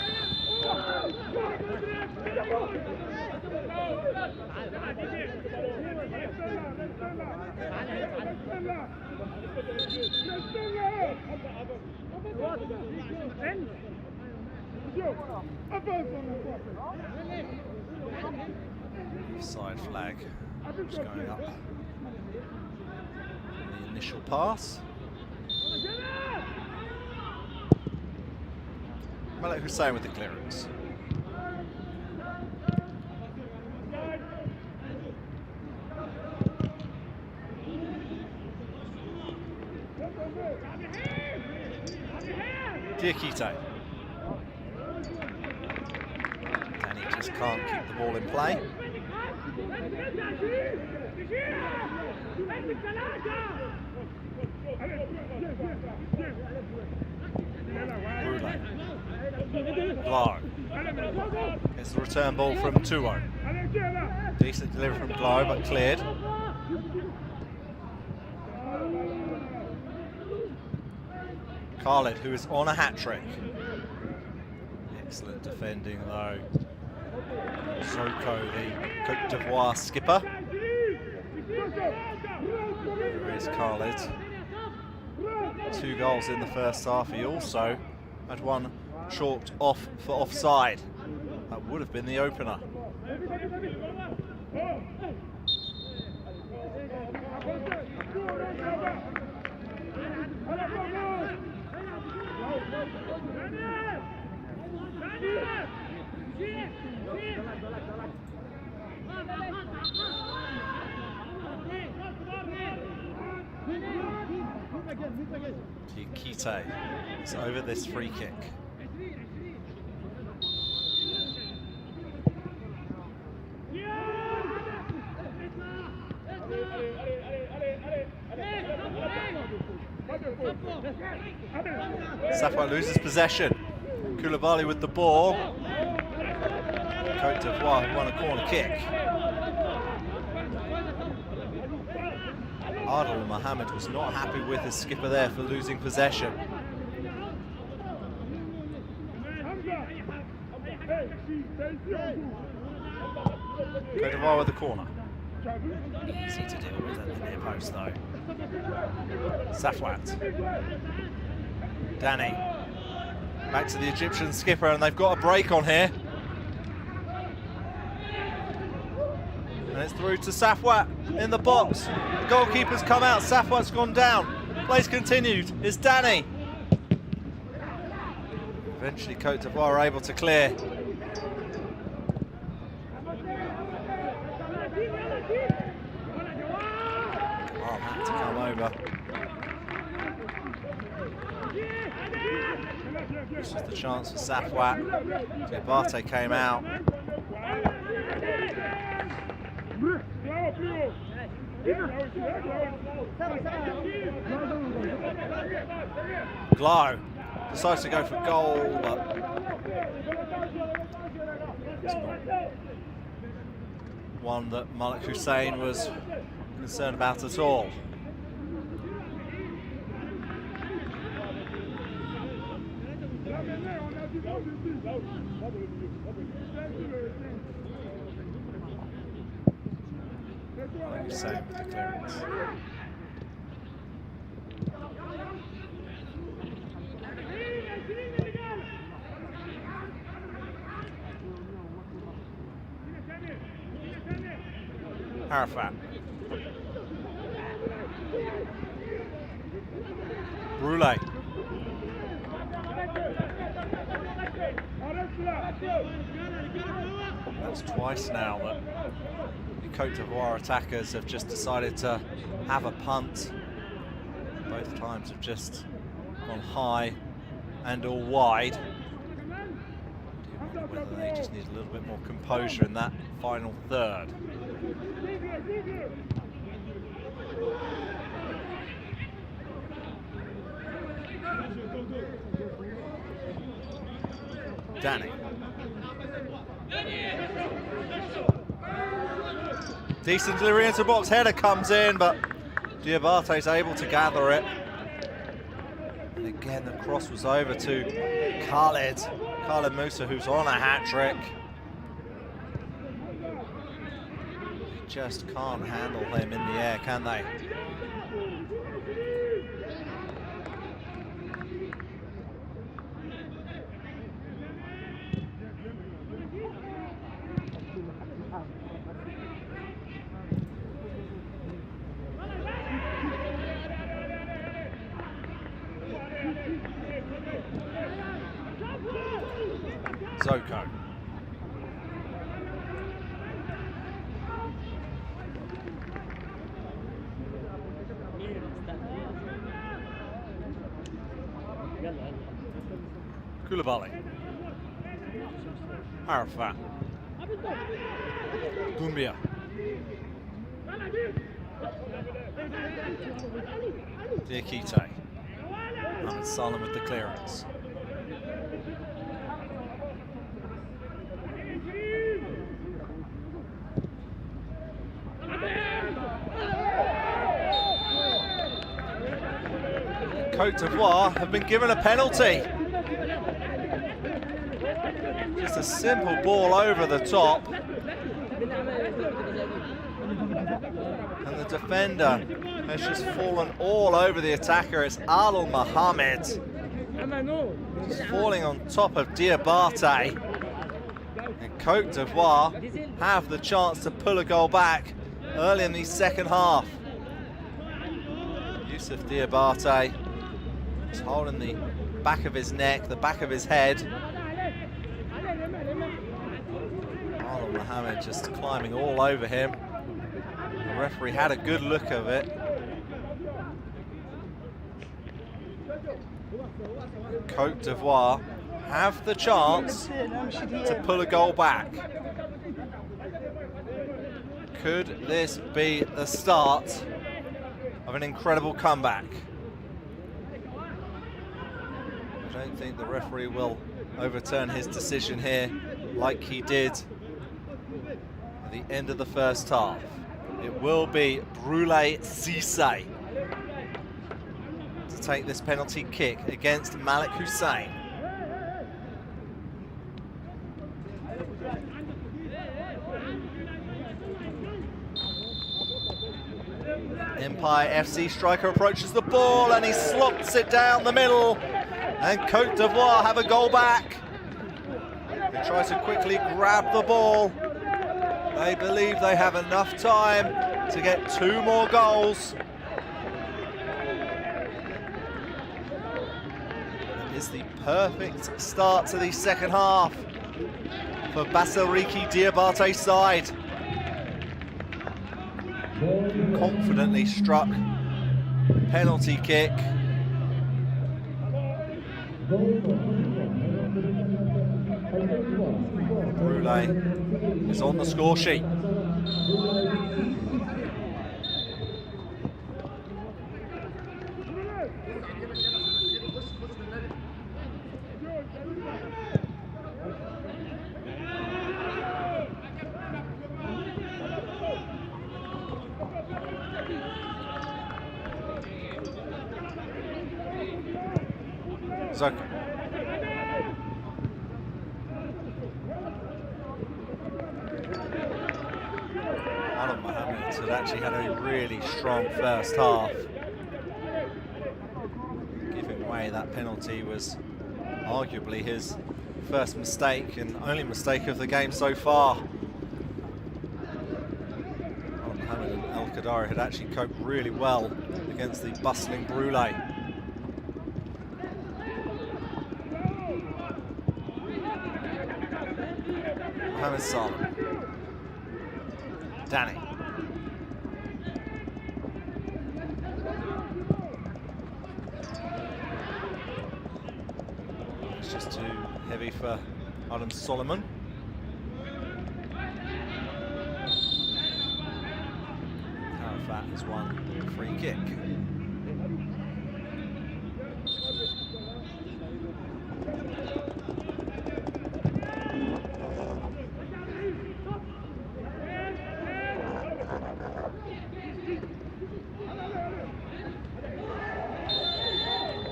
Offside flag just going up. The initial pass. Malik Hussein with the clearance. Diakite. Danny just can't keep the ball in play. Glar. It's the return ball from Tuo. Decent delivery from Glar, but cleared. Khaled, who is on a hat-trick. Excellent defending, though. Soko, the Côte d'Ivoire skipper. Here is Khaled. 2 goals in the first half. He also had one chalked off for offside. That would have been the opener. Diakite is over this free kick. Safwa loses possession. Koulibaly with the ball. Côte d'Ivoire won a corner kick. Adel Mohamed was not happy with his skipper there for losing possession. Côte d'Ivoire with the corner. Easy to deal with at the near post though. Safwat. Danny. Back to the Egyptian skipper, and they've got a break on here. And it's through to Safwat in the box. The goalkeeper's come out, Safwat's gone down. Plays continued, it's Danny. Eventually Côte d'Ivoire are able to clear. Oh, had to come over. This is the chance for Safwat. Diabate came out. Glar decides to go for goal, but it's not one that Malik Hussein was concerned about at all. Hussein with the clearance. Arafat. Brule. That's twice now that the Côte d'Ivoire attackers have just decided to have a punt. Both times have just gone high and all wide. I do wonder whether they just need a little bit more composure in that final third. Danny. Decent delivery into the box, header comes in, but Diabate's able to gather it. And again, the cross was over to Khaled Musa, who's on a hat-trick. They just can't handle him in the air, can they? Zoko. Koulibaly. Arafat. Doumbia. Diakite. Mohamed Salah with the clearance. Côte d'Ivoire have been given a penalty. Just a simple ball over the top. And the defender has just fallen all over the attacker. It's Adel Mohamed. Just falling on top of Diabate. And Côte d'Ivoire have the chance to pull a goal back early in the second half. Youssouf Diabate is holding the back of his neck, the back of his head. Adel Mohamed just climbing all over him. The referee had a good look of it. Côte d'Ivoire have the chance to pull a goal back. Could this be the start of an incredible comeback? I don't think the referee will overturn his decision here like he did at the end of the first half. It will be Brule Cissé to take this penalty kick against Malik Hussein. Empire FC striker approaches the ball and he slots it down the middle. And Côte d'Ivoire have a goal back. They try to quickly grab the ball. They believe they have enough time to get 2 more goals. It is the perfect start to the second half for Bassariki Diabate's side. Confidently struck penalty kick. Brule is on the score sheet. Zoko. Adel Mohamed had actually had a really strong first half. Giving away that penalty was arguably his first mistake and only mistake of the game so far. Adel Mohamed and El Qadari had actually coped really well against the bustling Brule. Mohamed Salah. Danny. It's just too heavy for Adam Solomon. Arafat has won a free kick.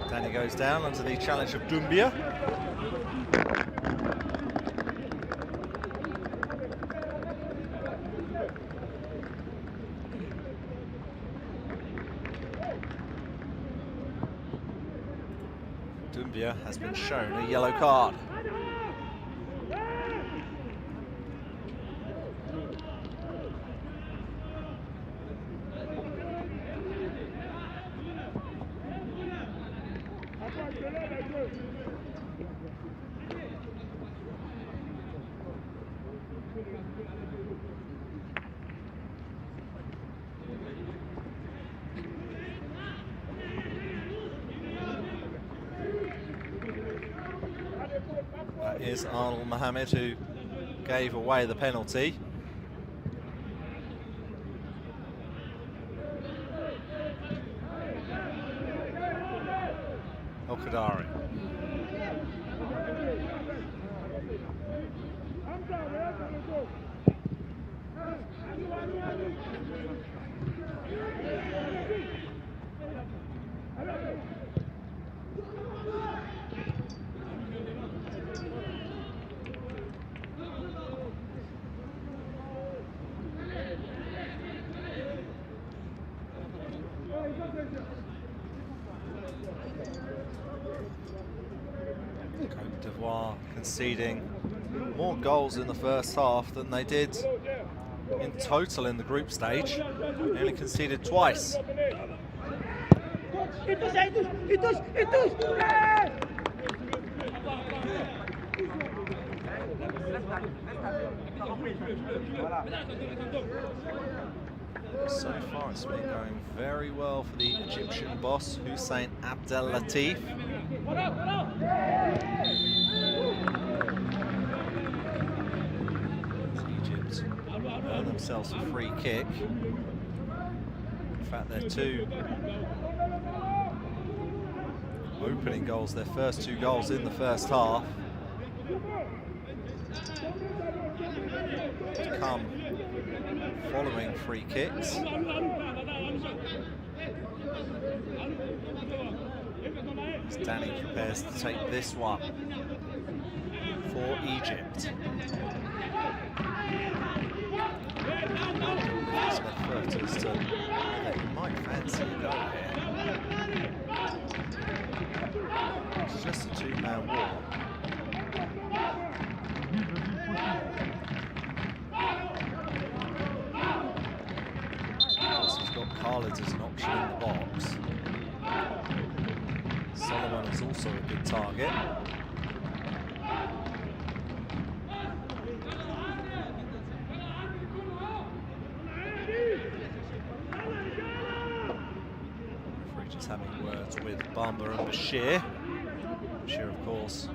Danny goes down under the challenge of Doumbia. Doumbia has been shown a yellow card. That is Arnold Mohamed who gave away the penalty. El Qadari. Côte d'Ivoire conceding more goals in the first half than they did in total in the group stage. They only conceded twice. So far it's been going very well for the Egyptian boss, Hussein Abdel Latif. Egypt earn themselves a free kick. In fact, their two opening goals, their first two goals in the first half, to come following free kicks. As Danny prepares to take this one for Egypt. His left foot as to whether he might fancy a goal here. It's just a two-man war. He's got Khalid as an option in the box. Solomon is also a good target. Referee just having words with Bamba and Bashir. Bashir, of course,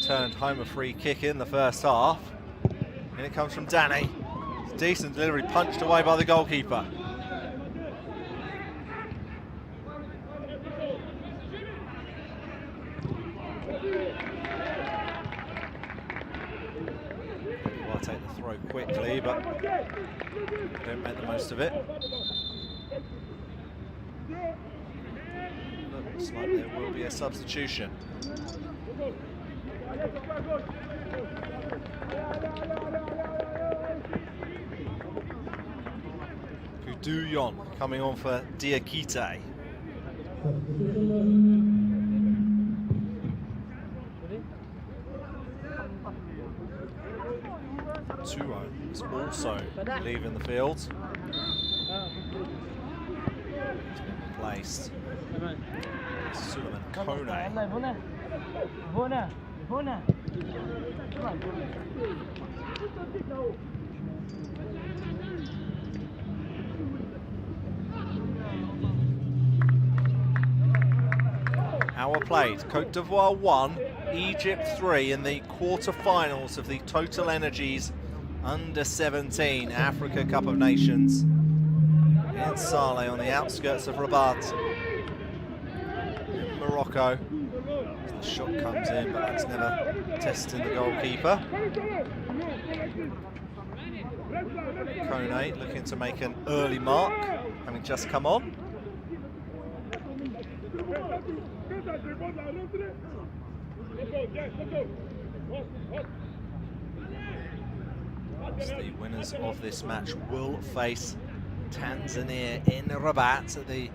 turned home a free kick in the first half. And it comes from Danny. Decent delivery, punched away by the goalkeeper. I'll take the throw quickly, but don't make the most of it. Looks like there will be a substitution. Kuduyon coming on for Diakite. Tuo is also leaving the field. He's been replaced. Suleiman Kone. Hour played. Côte d'Ivoire 1, Egypt 3 in the quarter-finals of the TotalEnergies Under-17 Africa Cup of Nations in Saleh on the outskirts of Rabat in Morocco. The shot comes in, but that's never testing the goalkeeper. Kone looking to make an early mark, having just come on. The winners of this match will face Tanzania in Rabat at the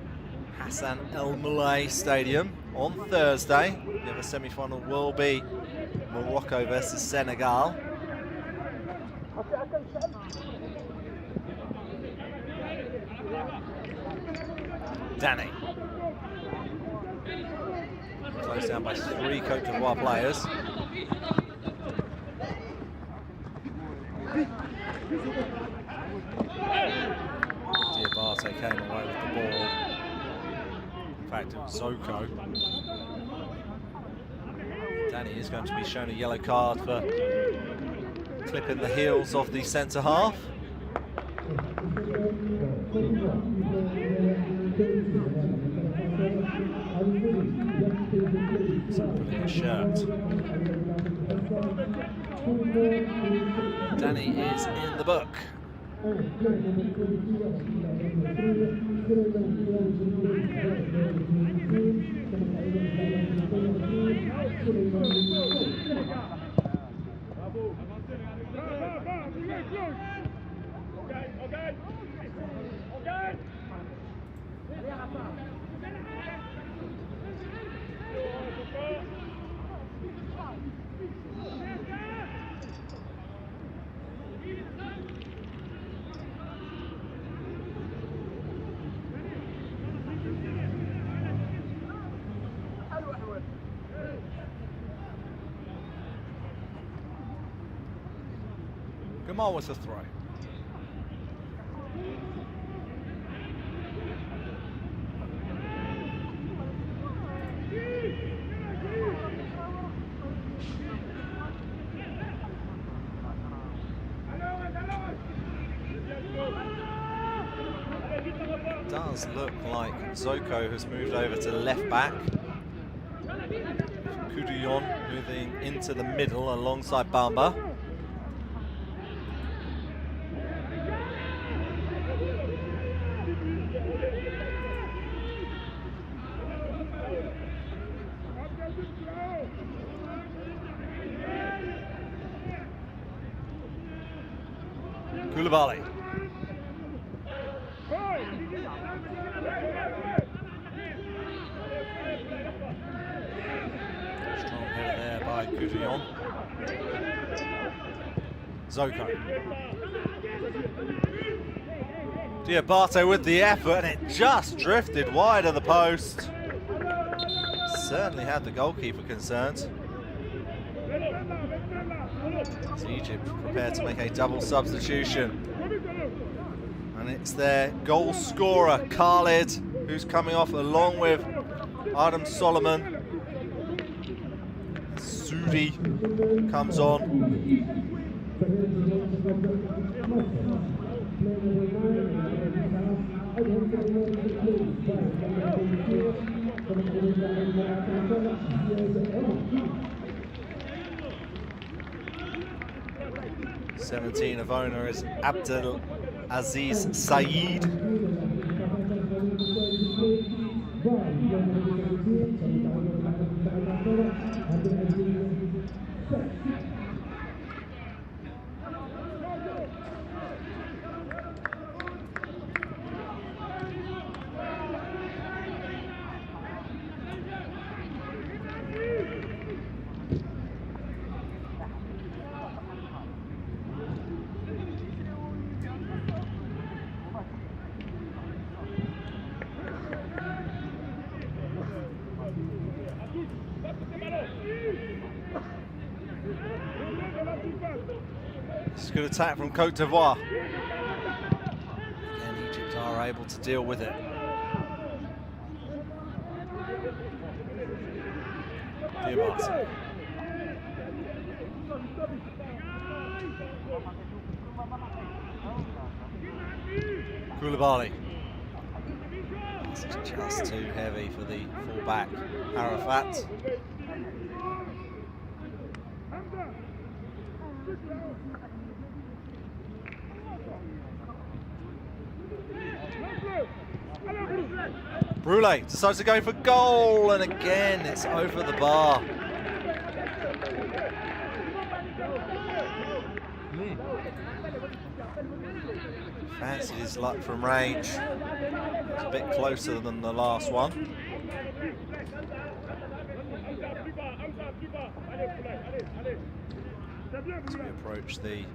Hassan El Moulay Stadium on Thursday. The other semi-final will be Morocco versus Senegal. Danny. Closed down by 3 Côte d'Ivoire players. Diabate came away with the ball. In fact, it was Zoko. Danny is going to be shown a yellow card for clipping the heels of the centre half. So pulling his shirt. Danny is in the book. Gamal with a throw. It does look like Zoko has moved over to left back. Koudion moving into the middle alongside Bamba. Koulibaly. Strong header there by Koudion. Zoko. Diabate with the effort, and it just drifted wide of the post. Certainly had the goalkeeper concerned. As Egypt prepared to make a double substitution. And it's their goal scorer, Khalid, who's coming off along with Adam Solomon. Sudi comes on. #17 of owner is Abdel Aziz Saeed. Good attack from Côte d'Ivoire. Again, Egypt are able to deal with it. Diamante. Koulibaly. This is just too heavy for the fullback, Arafat. Brule decides to go for goal, and again it's over the bar. Fancied his luck from range. It's a bit closer than the last one. As we approach the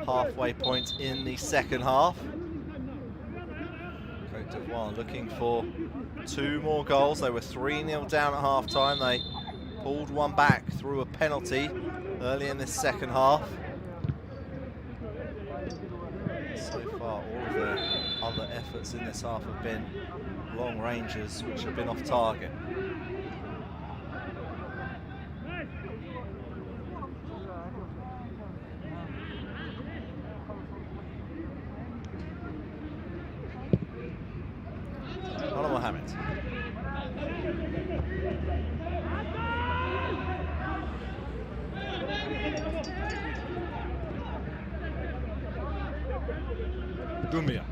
halfway point in the second half. Côte d'Ivoire looking for 2 more goals. They were 3-0 down at half-time. They pulled one back through a penalty early in this second half. So far, all of their other efforts in this half have been long ranges, which have been off target. Mohamed. Doumbia.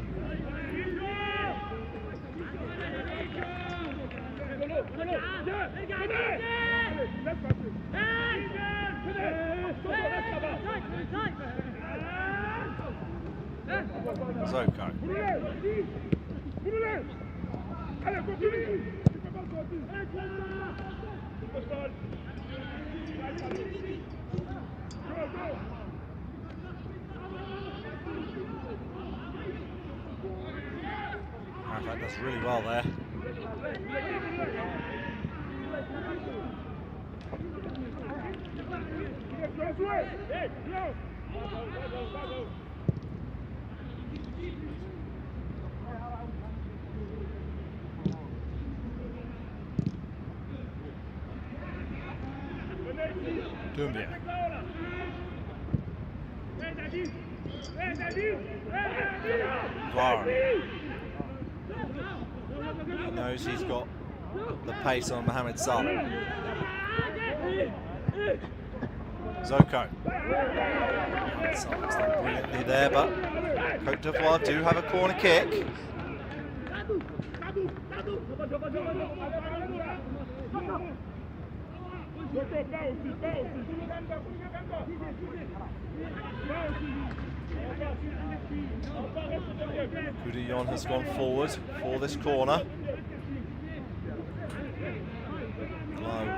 Zoko. Arafat does really well there. Doumbia. Guara. He knows he's got the pace on Mohamed Salah. Zoko. Salah's done brilliantly there, but Côte d'Ivoire do have a corner kick. Coudillon has gone forward for this corner.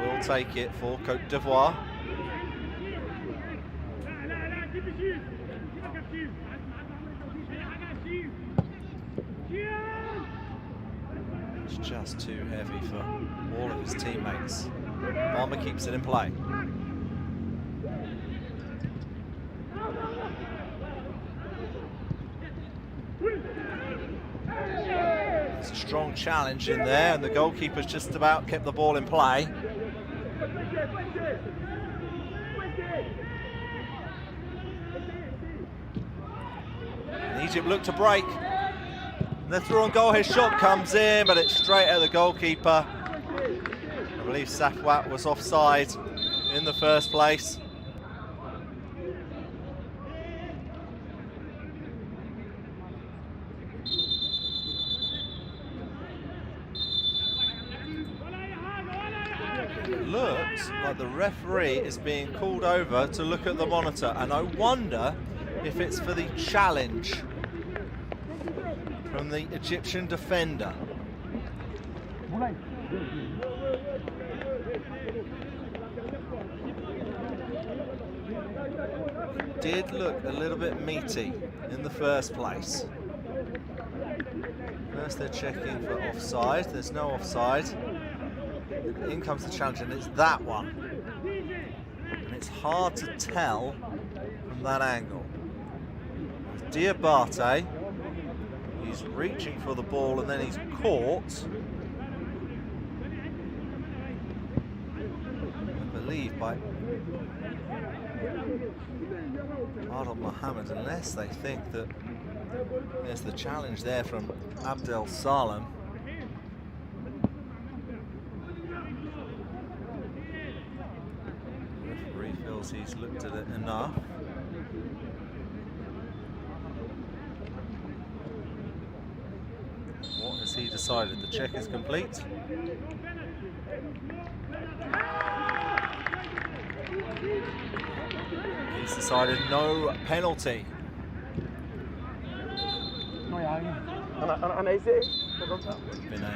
Will take it for Côte d'Ivoire. It's just too heavy for all of his teammates. Palmer keeps it in play. It's a strong challenge in there, and the goalkeeper's just about kept the ball in play. And Egypt look to break. And they're through on goal. His shot comes in, but it's straight at the goalkeeper. I believe Safwat was offside in the first place. It looks like the referee is being called over to look at the monitor, and I wonder if it's for the challenge from the Egyptian defender. Did look a little bit meaty in the first place. First they're checking for offside. There's no offside. In comes the challenge, and it's that one. And it's hard to tell from that angle. Diabate. He's reaching for the ball and then he's caught. I believe by Adel Mohammed, unless they think that there's the challenge there from Abdel Salem. The referee feels he's looked at it enough. What has he decided? The check is complete. He's decided no penalty. That would have been a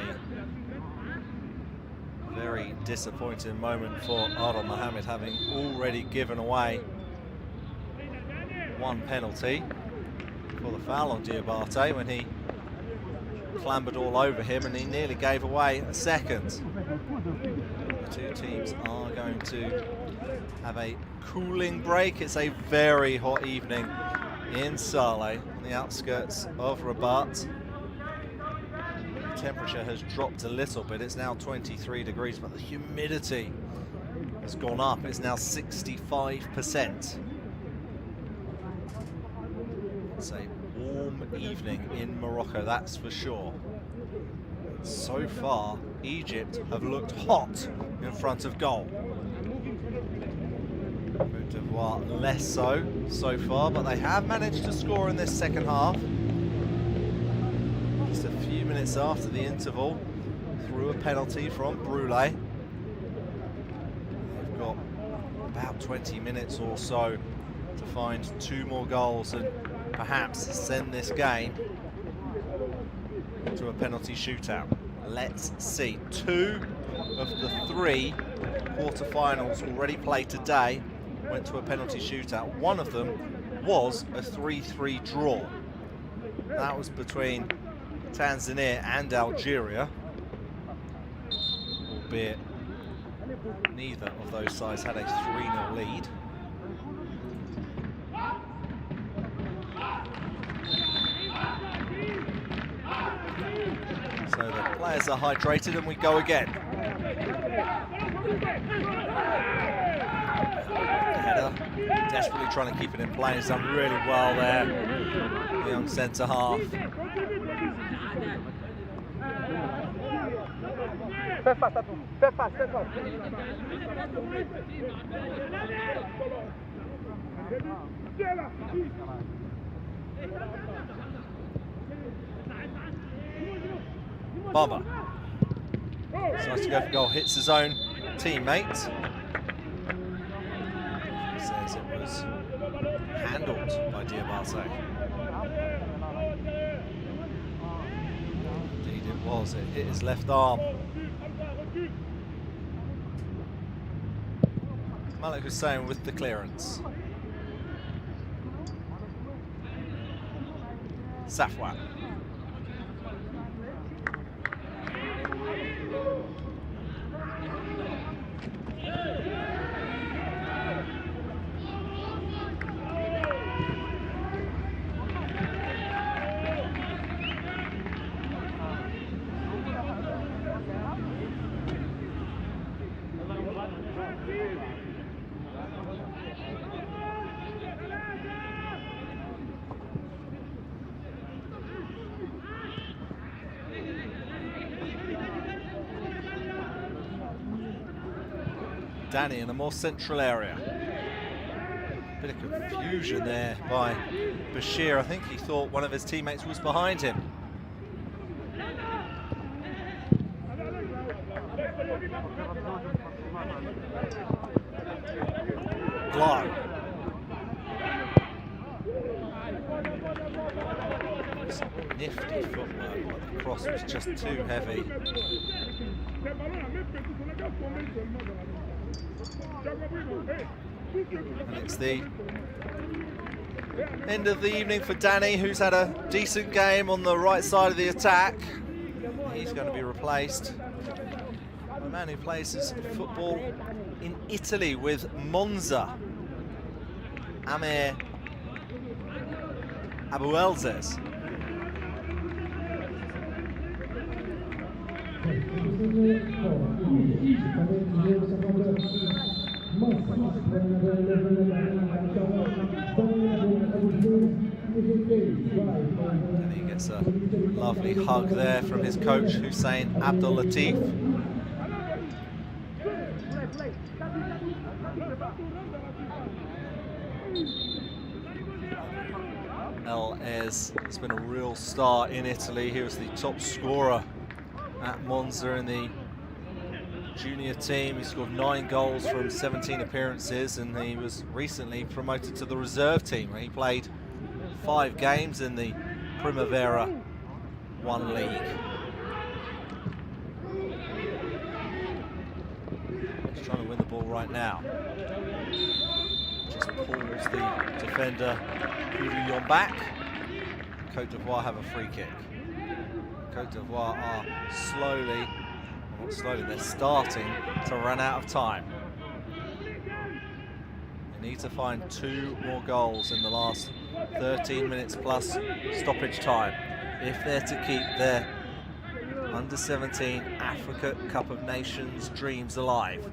very disappointing moment for Adel Mohammed, having already given away one penalty for the foul on Diabate when he clambered all over him, and he nearly gave away a second. The two teams are going to have a cooling break. It's a very hot evening in Saleh, on the outskirts of Rabat. The temperature has dropped a little bit. It's now 23 degrees, but the humidity has gone up. It's now 65%. It's a warm evening in Morocco, that's for sure. So far, Egypt have looked hot in front of goal. Côte d'Ivoire less so far, but they have managed to score in this second half. Just a few minutes after the interval, through a penalty from Brulé. They've got about 20 minutes or so to find two more goals and perhaps send this game to a penalty shootout. Let's see. 2 of the 3 quarterfinals already played today went to a penalty shootout. One of them was a 3-3 draw. That was between Tanzania and Algeria, albeit neither of those sides had a 3-0 lead. So the players are hydrated and we go again. Header, desperately trying to keep it in play. He's done really well there, the young centre half. Baba decides to go for goal, hits his own teammate. He says it was handled by Diabate. Indeed it was, it hit his left arm. Malik Hussein with the clearance. Safwan. Danny in a more central area. Bit of confusion there by Bashir. I think he thought one of his teammates was behind him. Glow. Some nifty footwork, but the cross was just too heavy. And it's the end of the evening for Danny, who's had a decent game on the right side of the attack. He's going to be replaced by a man who plays his football in Italy with Monza, Amir Abouelzes. And he gets a lovely hug there from his coach, Hussein Abdul Latif. El Ez has been a real star in Italy. He was the top scorer at Monza in the junior team. He scored 9 goals from 17 appearances, and he was recently promoted to the reserve team, where he played 5 games in the Primavera 1 league. He's trying to win the ball right now. Just pulls the defender Couillon back. Côte d'Ivoire have a free kick. Côte d'Ivoire are slowly, well, not slowly, they're starting to run out of time. They need to find 2 more goals in the last 13 minutes plus stoppage time if they're to keep their under-17 Africa Cup of Nations dreams alive.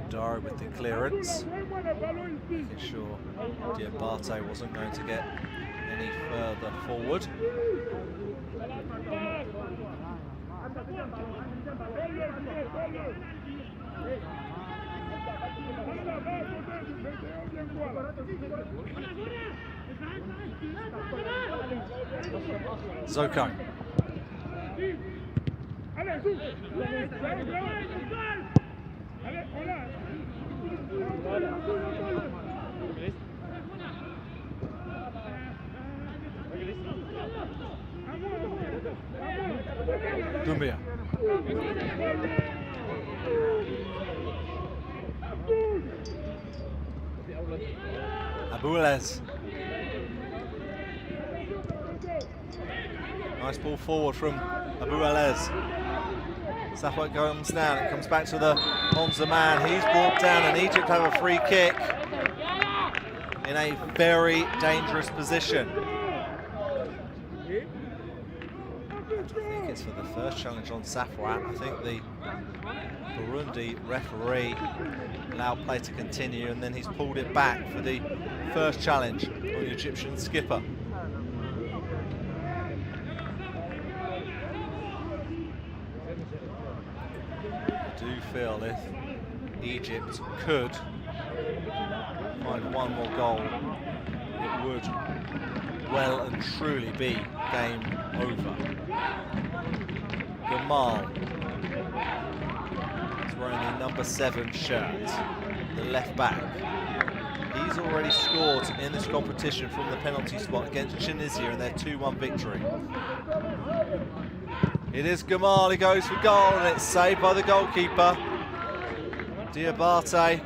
Kadara with the clearance, making sure Diabate wasn't going to get any further forward. Zoko. Doumbia. Abouelzes. Nice ball forward from Abouelzes. Safwat comes down, it comes back to the Monza man. He's brought down, and Egypt have a free kick in a very dangerous position. I think it's for the first challenge on Safwat. I think the Burundi referee allowed play to continue, and then he's pulled it back for the first challenge on the Egyptian skipper. I do feel if Egypt could find 1 more goal, it would well and truly be game over. Gamal is wearing the number 7 shirt, the left back. He's already scored in this competition from the penalty spot against Tunisia in their 2-1 victory. It is Gamal, he goes for goal, and it's saved by the goalkeeper. Diabate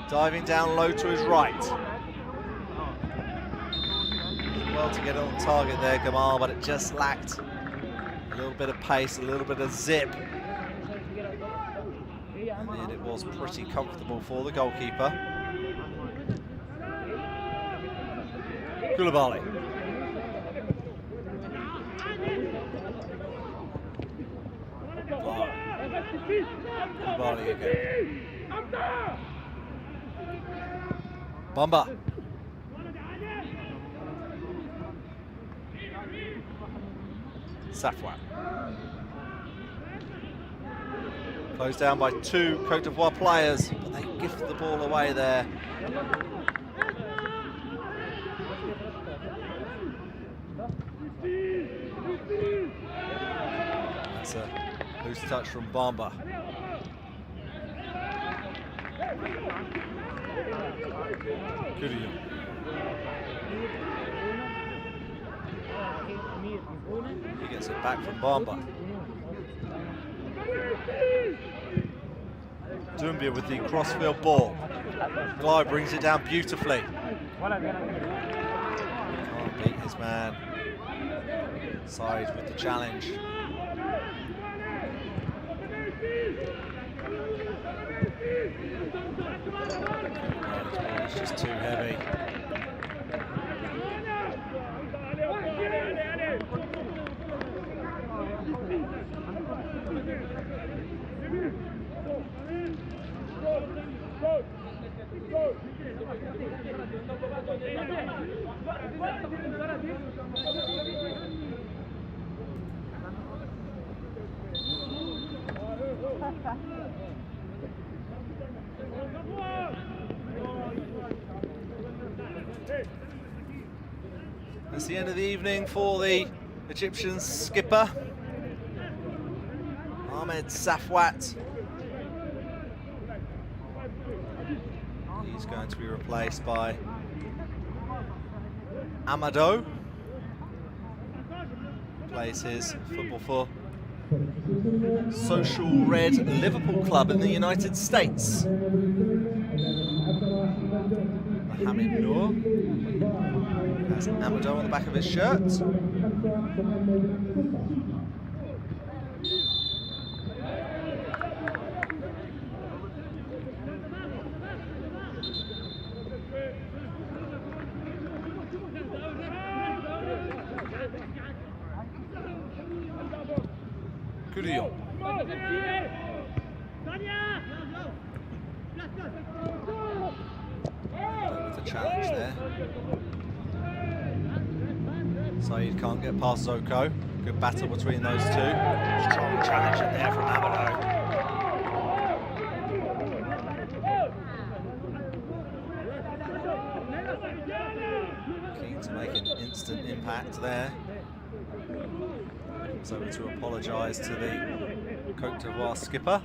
diving down low to his right. Well to get it on target there, Gamal, but it just lacked a little bit of pace, a little bit of zip. And it was pretty comfortable for the goalkeeper. Koulibaly. Koulibaly again. Bamba. Safwat. Closed down by 2 Côte d'Ivoire players, but they gift the ball away there. That's a loose touch from Bamba. Couillon. He gets it back from Bamba. Doumbia with the crossfield ball. Glide brings it down beautifully. Can't beat his man. Side with the challenge. heavy. It's the end of the evening for the Egyptian skipper, Ahmed Safwat. He's going to be replaced by Amado. Plays his football for Social Red Liverpool club in the United States. Mohamed Noor has Amado on the back of his shirt. Coudillon. With the challenge there. Saeed can't get past Zoko. Good battle between those two. Strong challenge in there from Amado. Keen to make an instant impact there. So to apologise to the Côte d'Ivoire skipper.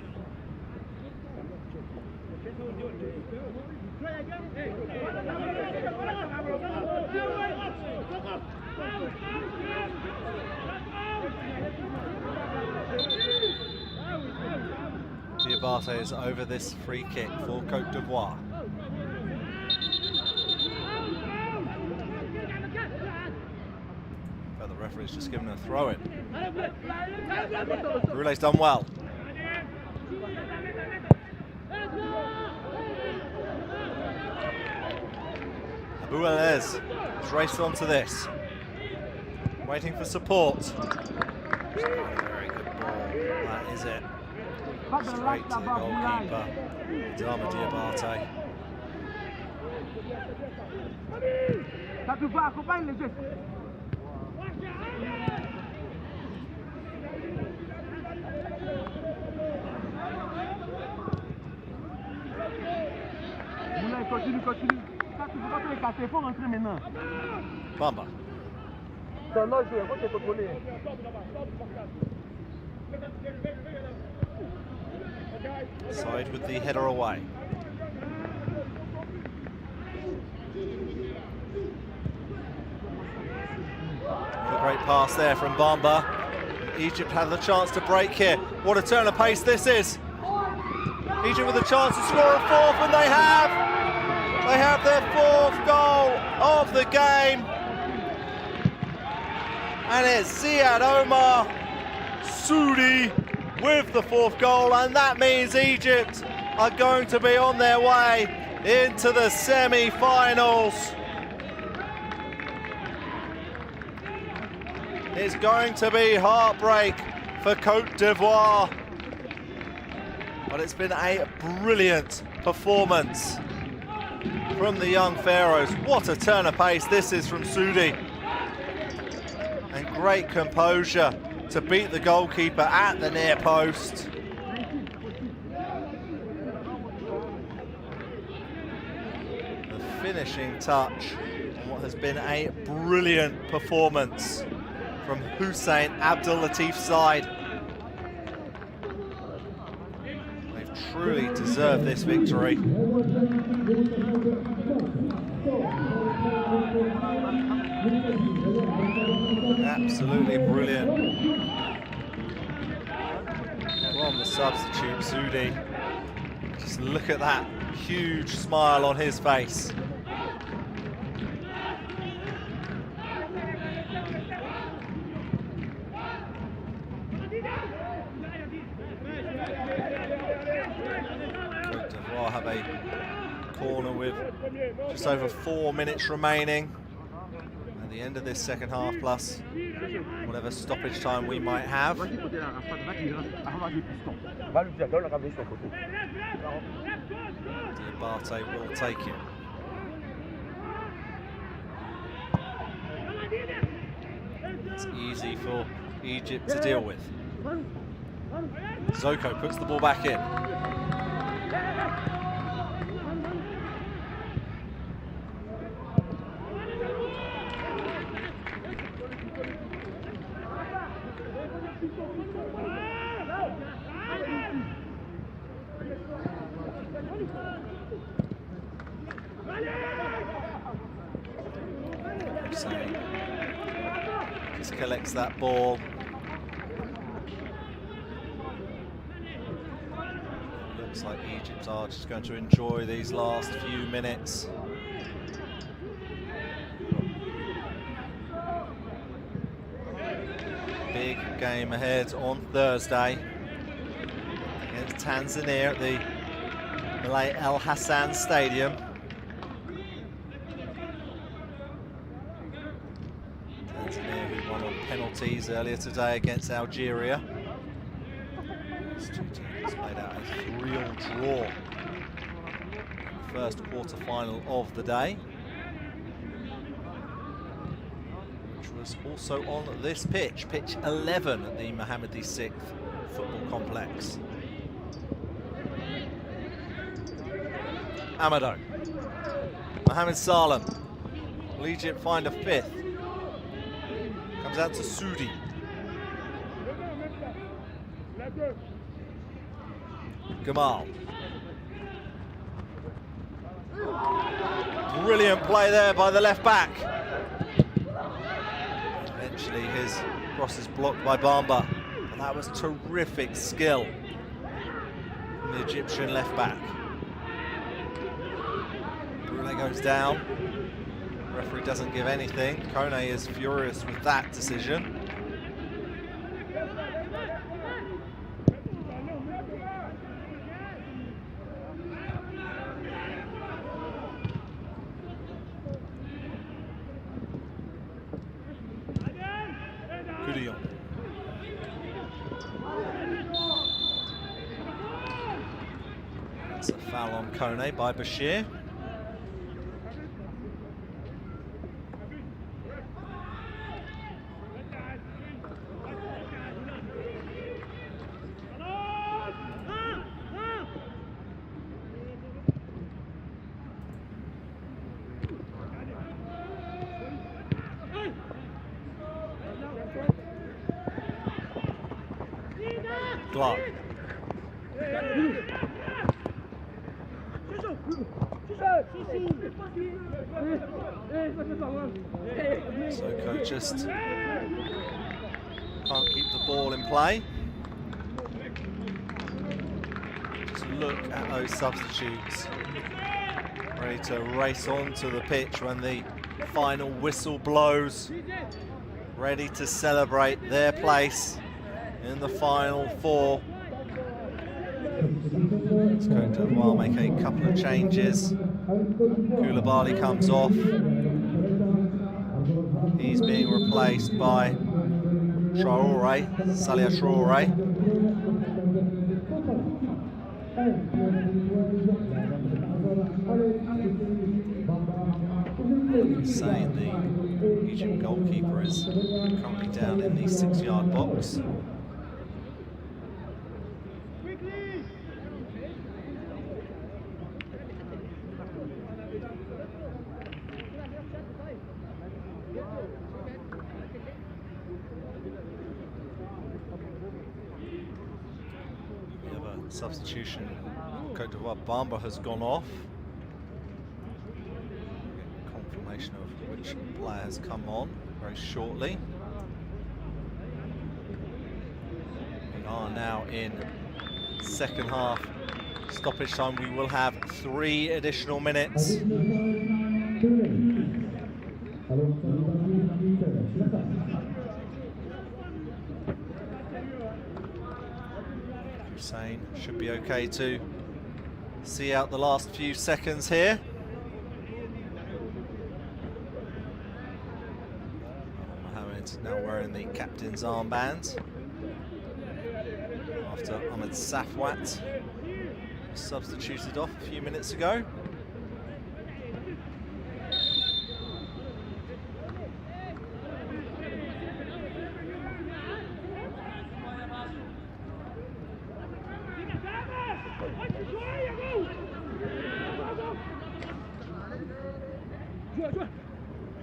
Diabate is over this free kick for Côte d'Ivoire. But the referee's just given a throw in. Roulet's done well. Abou Alez has raced onto this. Waiting for support. Very good ball. That is it. Straight to the goalkeeper, Adama Diabate. Continue. Ça, tu peux pas te les casser, il faut rentrer maintenant. Bamba. C'est un autre joueur, il faut te contrôler. Side with the header away. What a great pass there from Bamba. Egypt had the chance to break here. What a turn of pace this is. Egypt with a chance to score a fourth, and they have. They have their fourth goal of the game. And it's Ziad Omar Soudi with the fourth goal, and that means Egypt are going to be on their way into the semi-finals. It's going to be heartbreak for Côte d'Ivoire, but it's been a brilliant performance from the young Pharaohs. What a turn of pace this is from Soudi, and great composure to beat the goalkeeper at the near post. The finishing touch on what has been a brilliant performance from Hussein Abdul Latif's side. They've truly deserved this victory. Absolutely brilliant from the substitute, Soudi. Just look at that huge smile on his face. Côte d'Ivoire have a corner with just over 4 minutes remaining at the end of this second half, plus whatever stoppage time we might have. Diabate will take it. It's easy for Egypt to deal with. Zoko puts the ball back in. Just collects that ball. Looks like Egypt are just going to enjoy these last few minutes. Big game ahead on Thursday against Tanzania at the Malay El Hassan Stadium. Tanzania, who won on penalties earlier today against Algeria. These two teams played out a 3-3 draw in the first quarter-final of the day, which was also on this pitch, pitch 11 at the Mohammed VI football complex. Amado, Mohamed Salem, will Egypt find a fifth? Comes out to Sudi. Gamal. Brilliant play there by the left back. Eventually his cross is blocked by Bamba, but that was terrific skill from the Egyptian left back. Brule goes down. Referee doesn't give anything. Kone is furious with that decision. Kudion. That's a foul on Kone by Bashir. Clark. Soko just can't keep the ball in play. Just look at those substitutes, ready to race onto the pitch when the final whistle blows, ready to celebrate their place in the final four. It's going to make a couple of changes. Koulibaly comes off. He's being replaced by Traoré, Salia Traoré. Saying the Egypt goalkeeper is currently down in the 6-yard box. Substitution, Côte d'Ivoire, Bamba has gone off. Confirmation of which player has come on very shortly. We are now in second half stoppage time. We will have 3 additional minutes. Hussein should be okay to see out the last few seconds here. Mohammed now wearing the captain's armband after Ahmed Safwat substituted off a few minutes ago.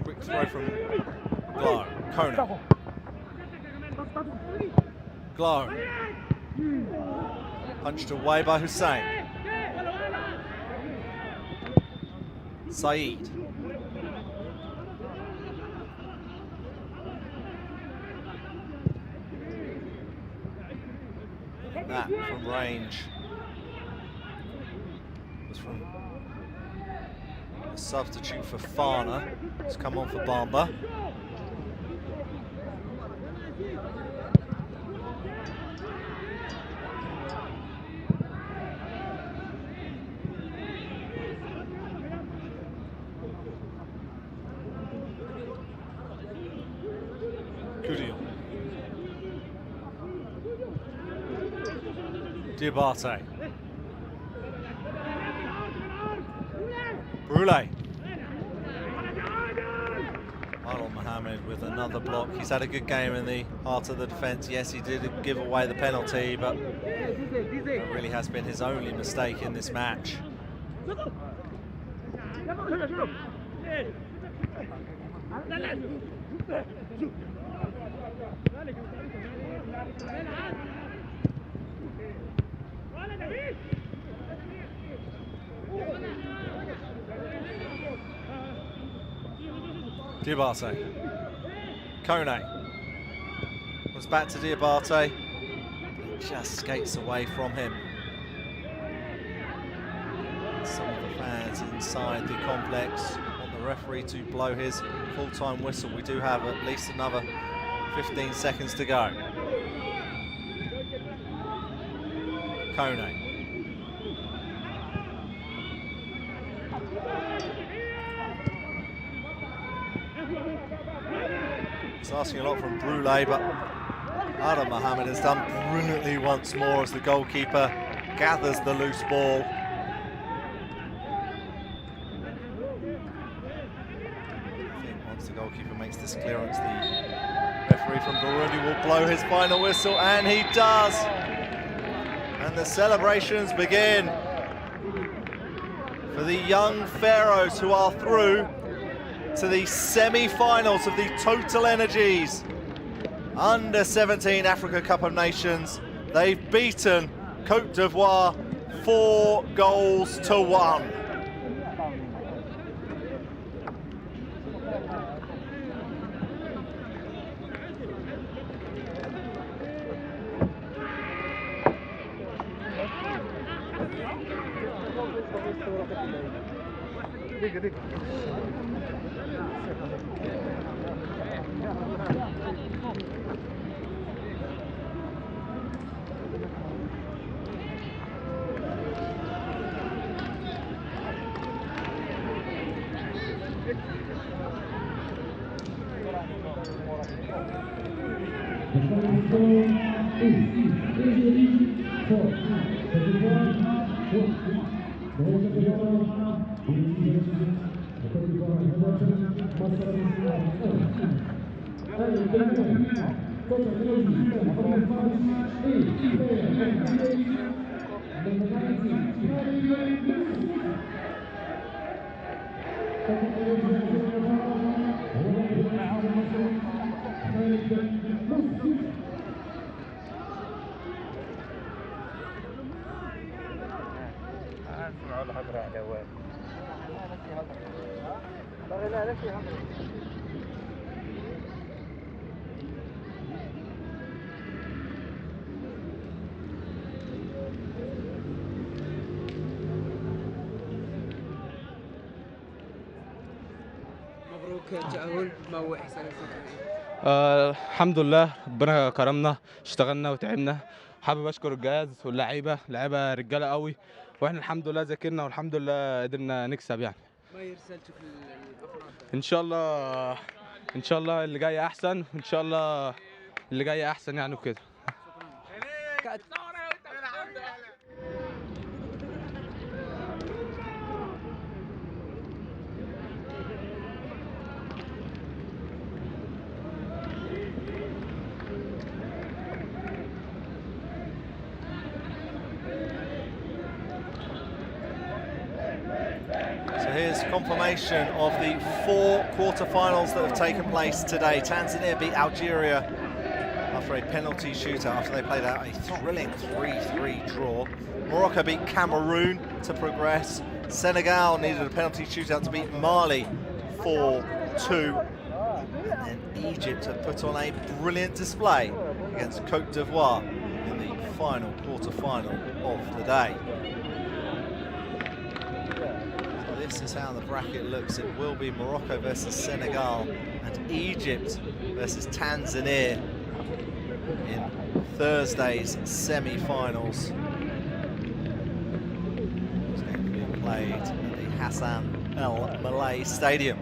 Quick throw from Glow. Kona. Glow. Punched away by Hussein. Saeed. And that from range was from a substitute for Fana. It's come on for Bamba. Diabate. Brule. Marlon Mohammed with another block. He's had a good game in the heart of the defence. Yes, he did give away the penalty, but it really has been his only mistake in this match. Diabate. Kone was back to Diabate. Just skates away from him. Some of the fans inside the complex want the referee to blow his full-time whistle. We do have at least another 15 seconds to go. Kone. It's asking a lot from Brule, but Adam Mohammed has done brilliantly once more as the goalkeeper gathers the loose ball. I think once the goalkeeper makes this clearance, the referee from Burundi will blow his final whistle, and he does. And the celebrations begin for the young Pharaohs, who are through to the semi-finals of the TotalEnergies Under-17 Africa Cup of Nations. They've beaten Côte d'Ivoire 4-1. الحمد لله ربنا كرمنا اشتغلنا وتعبنا حابب اشكر الجهاز واللعيبه، لعيبه رجاله قوي، واحنا الحمد لله ذاكرنا والحمد لله قدرنا نكسب يعني. ما يرسلش في الافراد. ان شاء الله ان شاء الله اللي جاي احسن، وان شاء الله اللي جاي احسن يعني وكده. So here's confirmation of the 4 quarter-finals that have taken place today. Tanzania beat Algeria after a penalty shootout, after they played out a thrilling 3-3 draw. Morocco beat Cameroon to progress. Senegal needed a penalty shootout to beat Mali 4-2. And then Egypt have put on a brilliant display against Côte d'Ivoire in the final quarter-final of the day. This is how the bracket looks. It will be Morocco versus Senegal and Egypt versus Tanzania in Thursday's semi-finals. It's going to be played at the Hassan El Malay Stadium.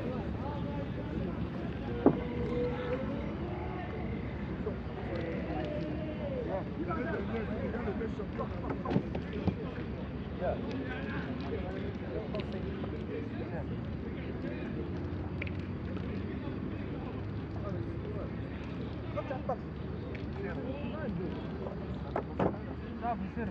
صافي سير.